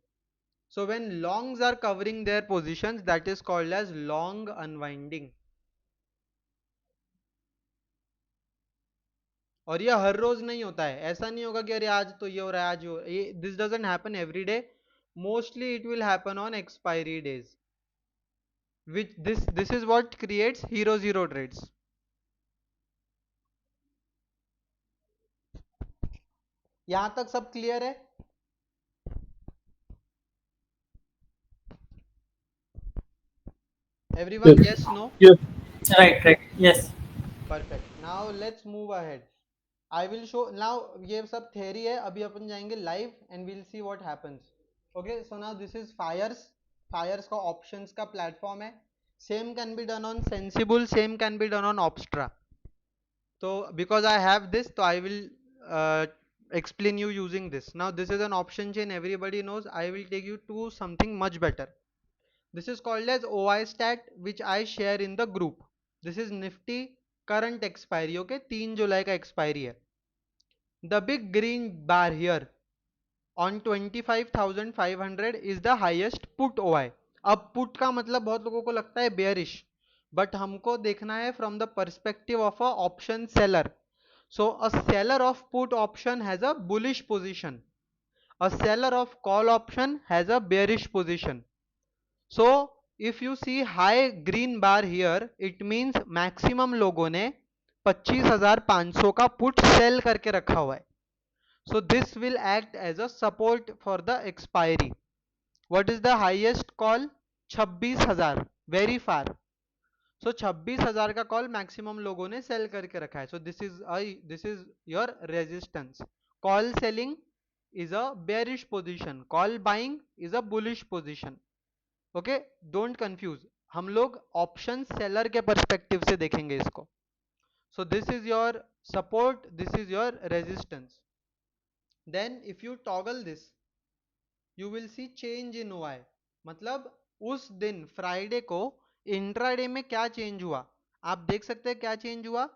So when longs are covering their positions, that is called as long unwinding. और ये हर रोज नहीं होता है. ऐसा नहीं होगा कि अरे आज तो ये हो रहा है, आज ये this doesn't happen every day. Mostly it will happen on expiry days, which this is what creates hero zero trades. यहां तक सब क्लियर है? Everyone, yes, no? Yes. Right. Yes. Perfect. Now let's move ahead. I will show now. ये सब theory है. अभी अपन जाएंगे live and we'll see what happens. Okay. So now this is Fires. Fires का options का platform है. Same can be done on Sensible. Same can be done on Opstra. So because I have this, so I will explain you using this. Now this is an option chain. Everybody knows. I will take you to something much better. This is called as OI stat, which I share in the group. This is Nifty current expiry. Okay, 3 जुलाई का expiry है. The big green bar here on 25,500 is the highest put OI. अब put का मतलब बहुत लोगों को लगता है bearish, but हमको देखना है from the perspective of a option seller. So a seller of put option has a bullish position. A seller of call option has a bearish position. So if you see high green bar here, it means maximum लोगों ने 25,500 का put sell करके रखा हुआ है. So this will act as a support for the expiry. What is the highest call? 26,000, very far. So 26,000 का call maximum लोगों ने सेल करके रखा है. So this is your resistance. Call selling is a bearish position. Call buying is a bullish position. Okay, don't confuse. हम लोग option seller के perspective से देखेंगे इसको. So this is your support, this is your resistance. Then if you toggle this, you will see change in OI. मतलब उस दिन Friday को इंट्राडे में क्या चेंज हुआ आप देख सकते हैं. क्या चेंज हुआ?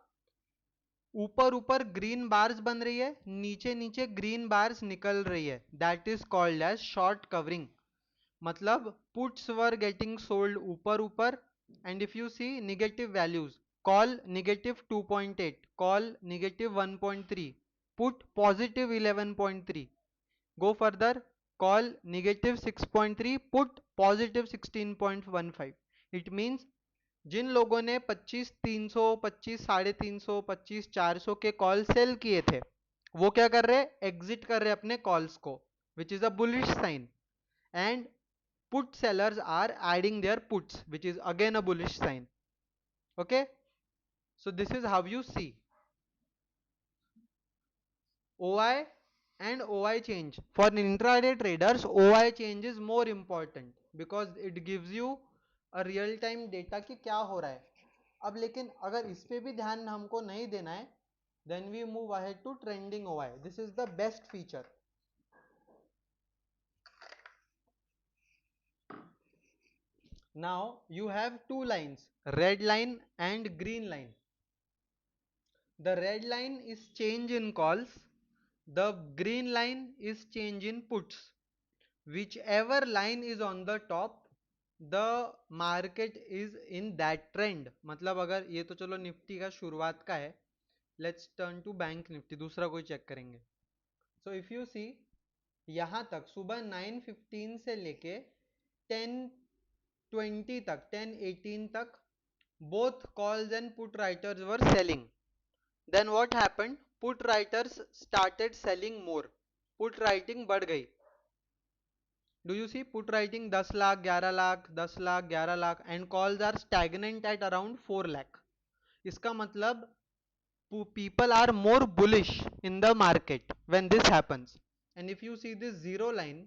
ऊपर ऊपर ग्रीन बार्स बन रही है, नीचे नीचे ग्रीन बार्स निकल रही है. That is called as short covering. मतलब पुट्स वर गेटिंग सोल्ड ऊपर ऊपर and if you see negative values, call negative 2.8, call negative 1.3, put positive 11.3, go further, call negative 6.3, put positive 16.15. It means जिन लोगों ने 25,300, 25,350, 25,400 के call sell किए थे वो क्या कर रहे? एग्जिट कर रहे अपने कॉल्स को, which is a bullish sign. And put sellers are adding their puts, which is again a bullish sign. Okay, so this is how you see OI and OI change. For intraday traders, OI change is more important because it gives you a real time data कि क्या हो रहा है. अब लेकिन अगर इस पे भी ध्यान हमको नहीं देना है, then we move ahead to trending OI. This is the best feature. Now you have two lines, red line and green line. The red line is change in calls, the green line is change in puts. Whichever line is on the top, the market is in that trend, मतलब अगर ये तो चलो Nifty का शुरुआत का है, let's turn to bank Nifty, दूसरा कोई चेक करेंगे। सो इफ यू सी, यहाँ तक सुबह 9:15 से लेके 10:20 तक, 10:18 तक both calls and put writers were selling. Then what happened? Put writers started selling more. Put writing बढ़ गई। Do you see put writing 10 lakh, 11 lakh, 10 lakh, 11 lakh and calls are stagnant at around 4 lakh. इसका मतलब people are more bullish in the market when this happens. And if you see this zero line,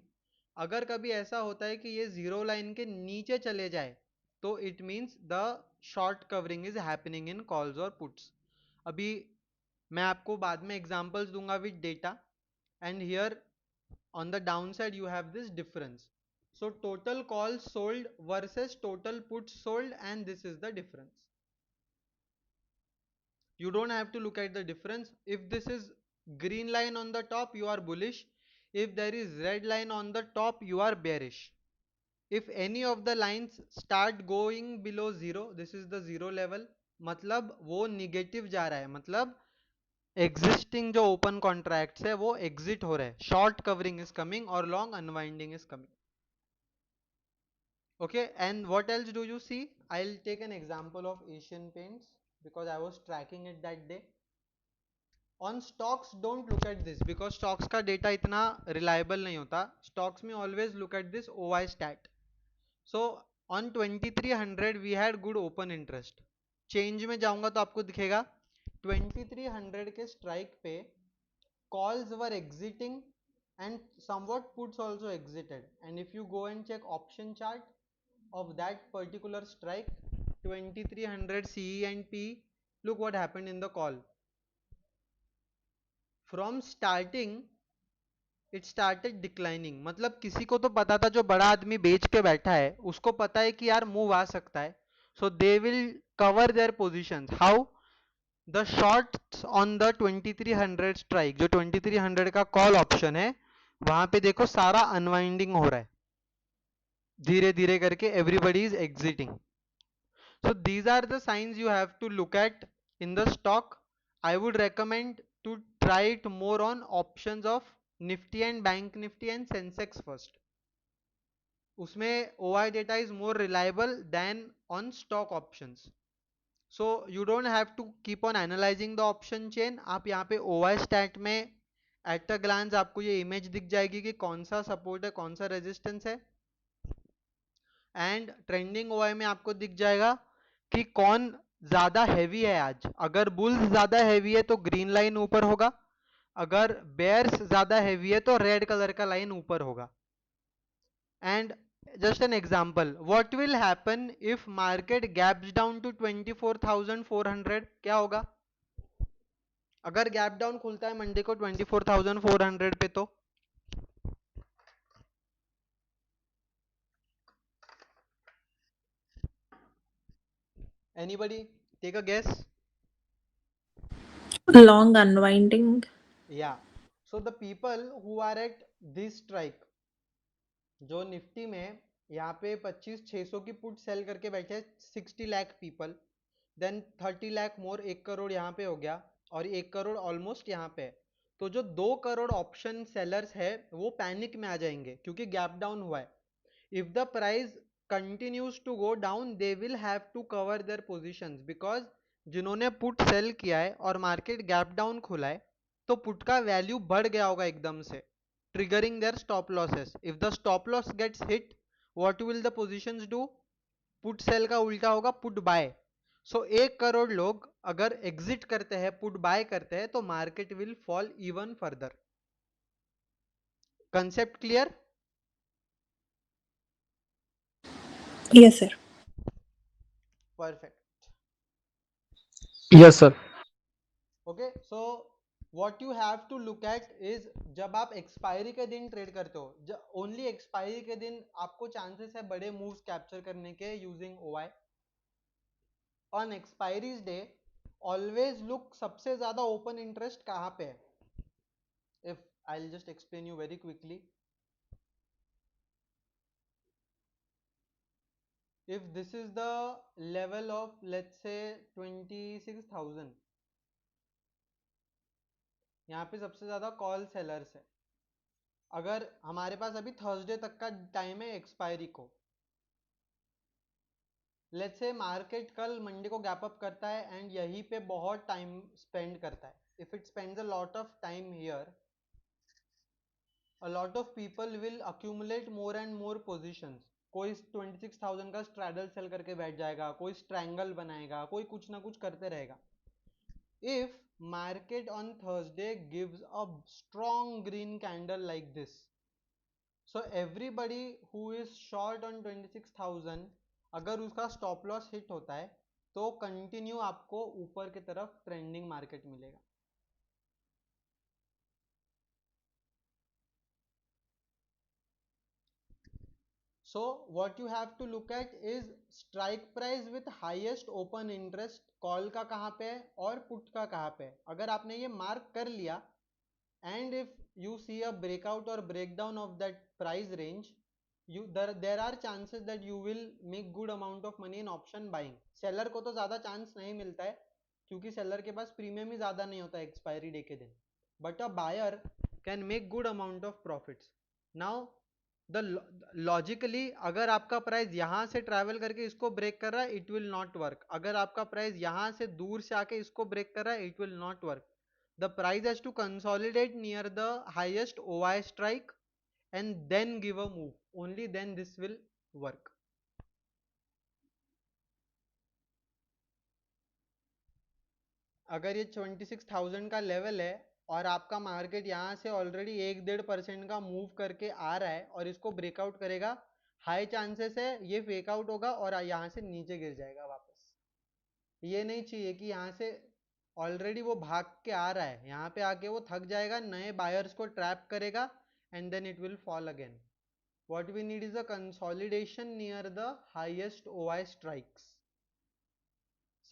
अगर कभी ऐसा होता है कि ये zero line के नीचे चले जाए तो it means the short covering is happening in calls और पुट्स। अभी मैं आपको बाद में एग्जांपल्स दूंगा with data, and here on the downside you have this difference. So total calls sold versus total puts sold, and this is the difference. You don't have to look at the difference. If this is green line on the top, you are bullish. If there is red line on the top, you are bearish. If any of the lines start going below zero, this is the zero level, मतलब वो negative जा रहा है, मतलब existing जो open contracts है वो exit हो रहे हैं, शॉर्ट कवरिंग इज कमिंग और long unwinding is coming. Okay, and what else do you see? I will take an example of Asian Paints because I was tracking it that day. On stocks don't look at this because stocks का data इतना reliable नहीं होता। Stocks में always look at this OI stat. So on 2300 we had good open interest. Change में जाऊंगा तो आपको दिखेगा 2300 के स्ट्राइक पे calls were exiting and somewhat puts also exited, and if you go and check option chart of that particular strike 2300 CE and PE, look what happened in the call. From starting it started declining, मतलब किसी को तो पता था, जो बड़ा आदमी बेच के बैठा है उसको पता है कि यार मूव आ सकता है, so they will cover their positions. How? The shorts on the 2300 strike, जो 2300 का कॉल ऑप्शन है वहां पे देखो सारा अनवाइंडिंग हो रहा है धीरे धीरे करके, everybody is exiting. So these are the signs you have to look at in the stock. I would recommend to try it more on options of Nifty and bank Nifty and Sensex first. उसमें OI data is more reliable than on stock options. So you don't have to keep on analyzing the option chain. आप यहाँ पे OI stat में at a glance आपको ये image दिख जाएगी कि कौन सा सपोर्ट है, कौन सा रेजिस्टेंस है, एंड ट्रेंडिंग ओआई में आपको दिख जाएगा कि कौन ज्यादा हैवी है आज। अगर बुल्स ज्यादा हैवी है तो ग्रीन लाइन ऊपर होगा, अगर बेयर्स ज्यादा हैवी है तो रेड कलर का लाइन ऊपर होगा। And just an example, what will happen if market gaps down to 24,400? क्या होगा अगर गैप डाउन खुलता है मंडे को 24,400 पे? तो anybody take a guess? Long unwinding. Yeah, so the people who are at this strike, जो निफ्टी में यहाँ पे 25,600 की पुट सेल करके बैठे 60 लाख पीपल, देन 30 लाख मोर, 1 करोड़ यहाँ पे हो गया और 1 करोड़ ऑलमोस्ट यहाँ पे है। तो जो 2 करोड़ ऑप्शन सेलर्स है वो पैनिक में आ जाएंगे क्योंकि गैप डाउन हुआ है। If the price continues to go down they will have to cover their positions, because जिन्होंने पुट सेल किया है और मार्केट गैप डाउन खुला है तो पुट का वैल्यू बढ़ गया होगा एकदम से, triggering their stop losses. If the stop loss gets hit, what will the positions do? Put sell का उल्टा होगा put buy. So 1 करोड़ लोग अगर एग्जिट करते हैं, पुट बाय करते हैं, तो market will fall even further. Concept clear? Yes, sir. Perfect. Yes sir. Okay, so what you have to look at is, जब आप एक्सपायरी के दिन ट्रेड करते हो, ओनली एक्सपायरी के दिन आपको चांसेस है बड़े मूव्स कैप्चर करने के using OI. On expiries day always look सबसे ज्यादा ओपन इंटरेस्ट कहाँ पे है। If I will just explain you very quickly, if this is the level of, let's say, 26,000, यहाँ पे सबसे ज्यादा कॉल सेलर्स है. अगर हमारे पास अभी थर्सडे तक का टाइम है एक्सपायरी को, लेट्स से मार्केट कल मंडे को गैप अप करता है एंड यहीं पे बहुत टाइम स्पेंड करता है. If it spends a lot of time here, a lot of people will accumulate more and more positions. कोई 26,000 का स्ट्रैडल सेल करके बैठ जाएगा, कोई स्ट्रैंगल बनाएगा, कोई कुछ ना कुछ करते रहेगा. If market on Thursday gives a strong green candle like this, so everybody who is short on 26,000, अगर उसका स्टॉप लॉस हिट होता है तो कंटिन्यू आपको ऊपर की तरफ ट्रेंडिंग मार्केट मिलेगा. So what you have to look at is strike price with highest open interest. Call का कहाँ पे है और पुट का कहाँ पे है. अगर आपने ये मार्क कर लिया and if you see a breakout or breakdown of that price range, there are chances that you will make good amount of money in option buying. Seller को तो ज़्यादा चांस नहीं मिलता है क्योंकि सेलर के पास प्रीमियम ही ज़्यादा नहीं होता एक्सपायरी डे के दिन, but a buyer can make good amount of profits. Now the logically अगर आपका प्राइस यहाँ से ट्रैवल करके इसको ब्रेक कर रहा है, इट विल नॉट वर्क. अगर आपका प्राइस यहाँ से दूर से आके इसको ब्रेक कर रहा है, it will not work. The price has to consolidate near the highest OI strike and then give a move. Only then this will work. अगर ये 26,000 का लेवल है और आपका मार्केट यहाँ से ऑलरेडी 1-1.5% का मूव करके आ रहा है और इसको ब्रेकआउट करेगा, हाई चांसेस है ये फेक आउट होगा और यहाँ से नीचे गिर जाएगा वापस. ये नहीं चाहिए कि यहाँ से ऑलरेडी वो भाग के आ रहा है, यहाँ पे आके वो थक जाएगा, नए बायर्स को ट्रैप करेगा and then it will fall again. What we need is a consolidation near the highest OI strikes,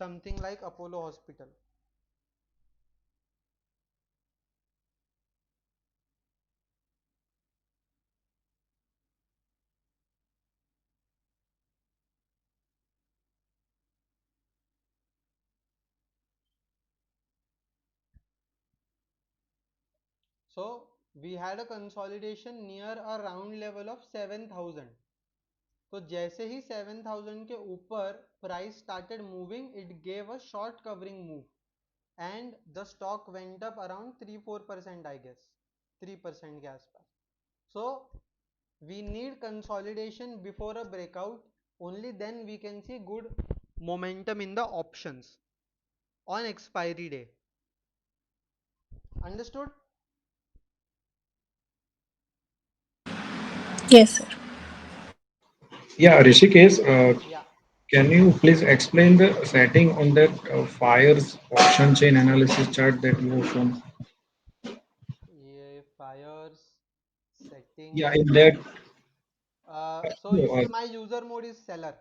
something like Apollo Hospital. So we had a consolidation near a round level of 7,000. तो जैसे ही 7,000 के ऊपर price started moving, it gave a short covering move and the stock went up around 3-4%, I guess 3% के आसपास. So we need consolidation before a breakout. Only then we can see good momentum in the options on expiry day. Understood? Yes, sir. Yeah, Rishikesh, Yeah. can you please explain the setting on that FIRE's auction chain analysis chart that you have shown? ये fires settings. Yeah, in that. So you No, see my user mode is seller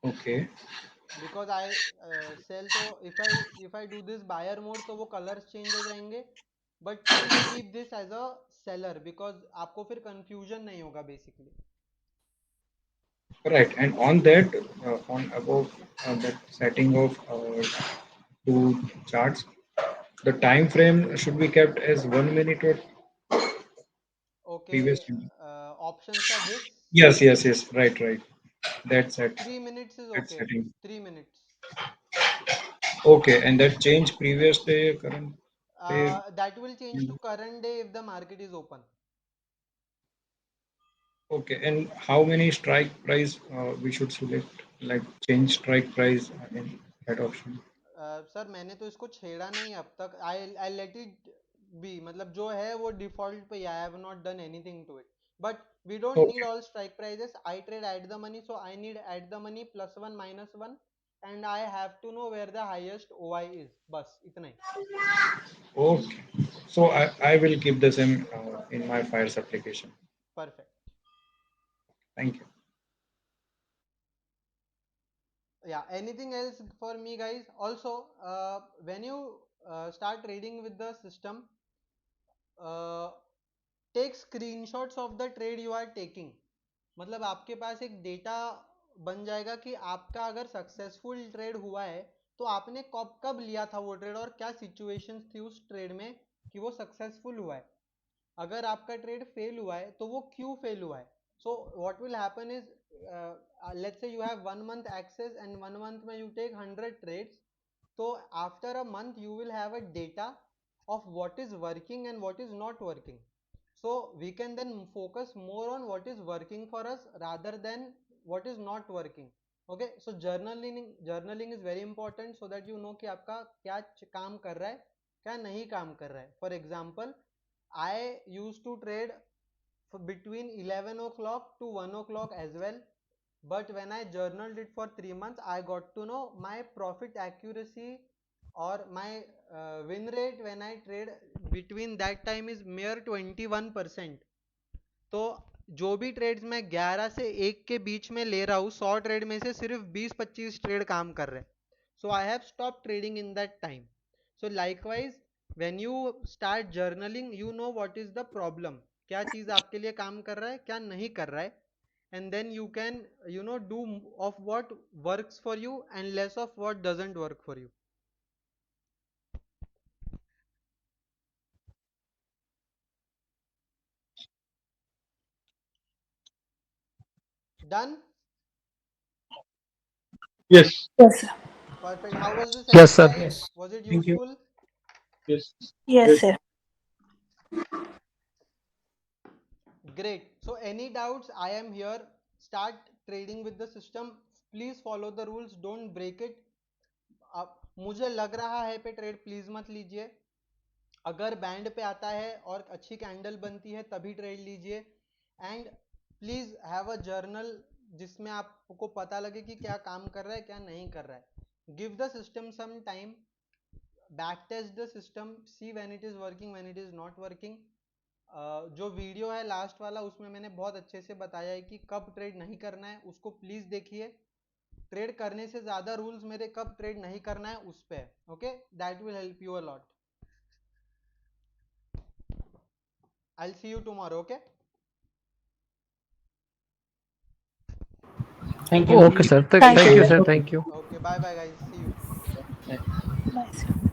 okay. because I sell. तो if I do this buyer mode तो वो colors change हो जाएंगे. But please keep this as a seller because आपको फिर confusion नहीं होगा basically. Right. And on that, on above that setting of two charts, the time frame should be kept as 1 minute or Okay, previous. options का this Yes, yes, yes. Right, right. That's it. 3 minutes is That okay. setting. 3 minutes. Okay, and that change previous day, current day. That will change to current day if the market is open. Okay, and how many strike price we should select? Like change strike price in that option. Sir मैंने तो इसको छेड़ा नहीं अब तक. I let it be. मतलब जो है वो default पे. I have not done anything to it. But we don't need Okay, all strike prices. I trade at the money, so I need at the money +1 -1, and I have to know where the highest OI is. बस इतना ही. okay. So I will keep the same in my fires application. Perfect. Thank you. Yeah, anything else for me, guys? Also, when you start trading with the system, uh, take screenshots of the trade you are taking. मतलब आपके पास एक data बन जाएगा कि आपका अगर successful trade हुआ है तो आपने कब कब लिया था वो ट्रेड और क्या सिचुएशंस थी उस ट्रेड में कि वो सक्सेसफुल हुआ है। अगर आपका ट्रेड फेल हुआ है तो वो क्यों फेल हुआ है। So what will happen is let's say you have 1 month access and 1 month में यू टेक 100 ट्रेड्स, तो after a month you will have a data of what is working and what is not working, so we can then focus more on what is working for us rather than what is not working. Okay, so journaling is very important so that you know कि आपका क्या काम कर रहा है क्या नहीं काम कर रहा है. For example, I used to trade between 11 o'clock to 1 o'clock as well, but when I journaled it for 3 months I got to know my profit accuracy or my win rate when I trade between that time is mere 21%. तो जो भी trades मैं 11 से 1 के बीच में ले रहा हूँ 100 ट्रेड में से सिर्फ 20-25 ट्रेड काम कर रहे हैं. So I have stop trading in that time. So likewise when you start journaling you know what is the problem, क्या चीज़ आपके लिए काम कर रहा है क्या नहीं कर रहा है, and then you can do of what works for you and less of what doesn't work for you. Done? Yes. Yes, sir. Perfect. How was this Yes, sir. exercise? Yes. Was it Thank you. useful? Yes. Yes, sir. Great. So any doubts, I am here. Start trading with the system. Please follow the rules, don't break it. अब मुझे लग रहा है पे trade please मत लीजिए. अगर band पे आता है और अच्छी कैंडल बनती है तभी ट्रेड लीजिए. And please have a journal जिसमें आपको पता लगे कि क्या काम कर रहा है क्या नहीं कर रहा है. Give the system some time, back test the system, see when it is working when it is not working. जो वीडियो है लास्ट वाला उसमें मैंने बहुत अच्छे से बताया है कि कब ट्रेड नहीं करना है, उसको प्लीज देखिए. ट्रेड करने से ज्यादा रूल्स मेरे कब ट्रेड नहीं करना है उस पे. Okay, that will help you a lot. I'll see you tomorrow, okay? Thank you. Okay, sir. Thank Thank you. you, sir. Thank you. Okay, bye bye guys. See you. Bye, sir.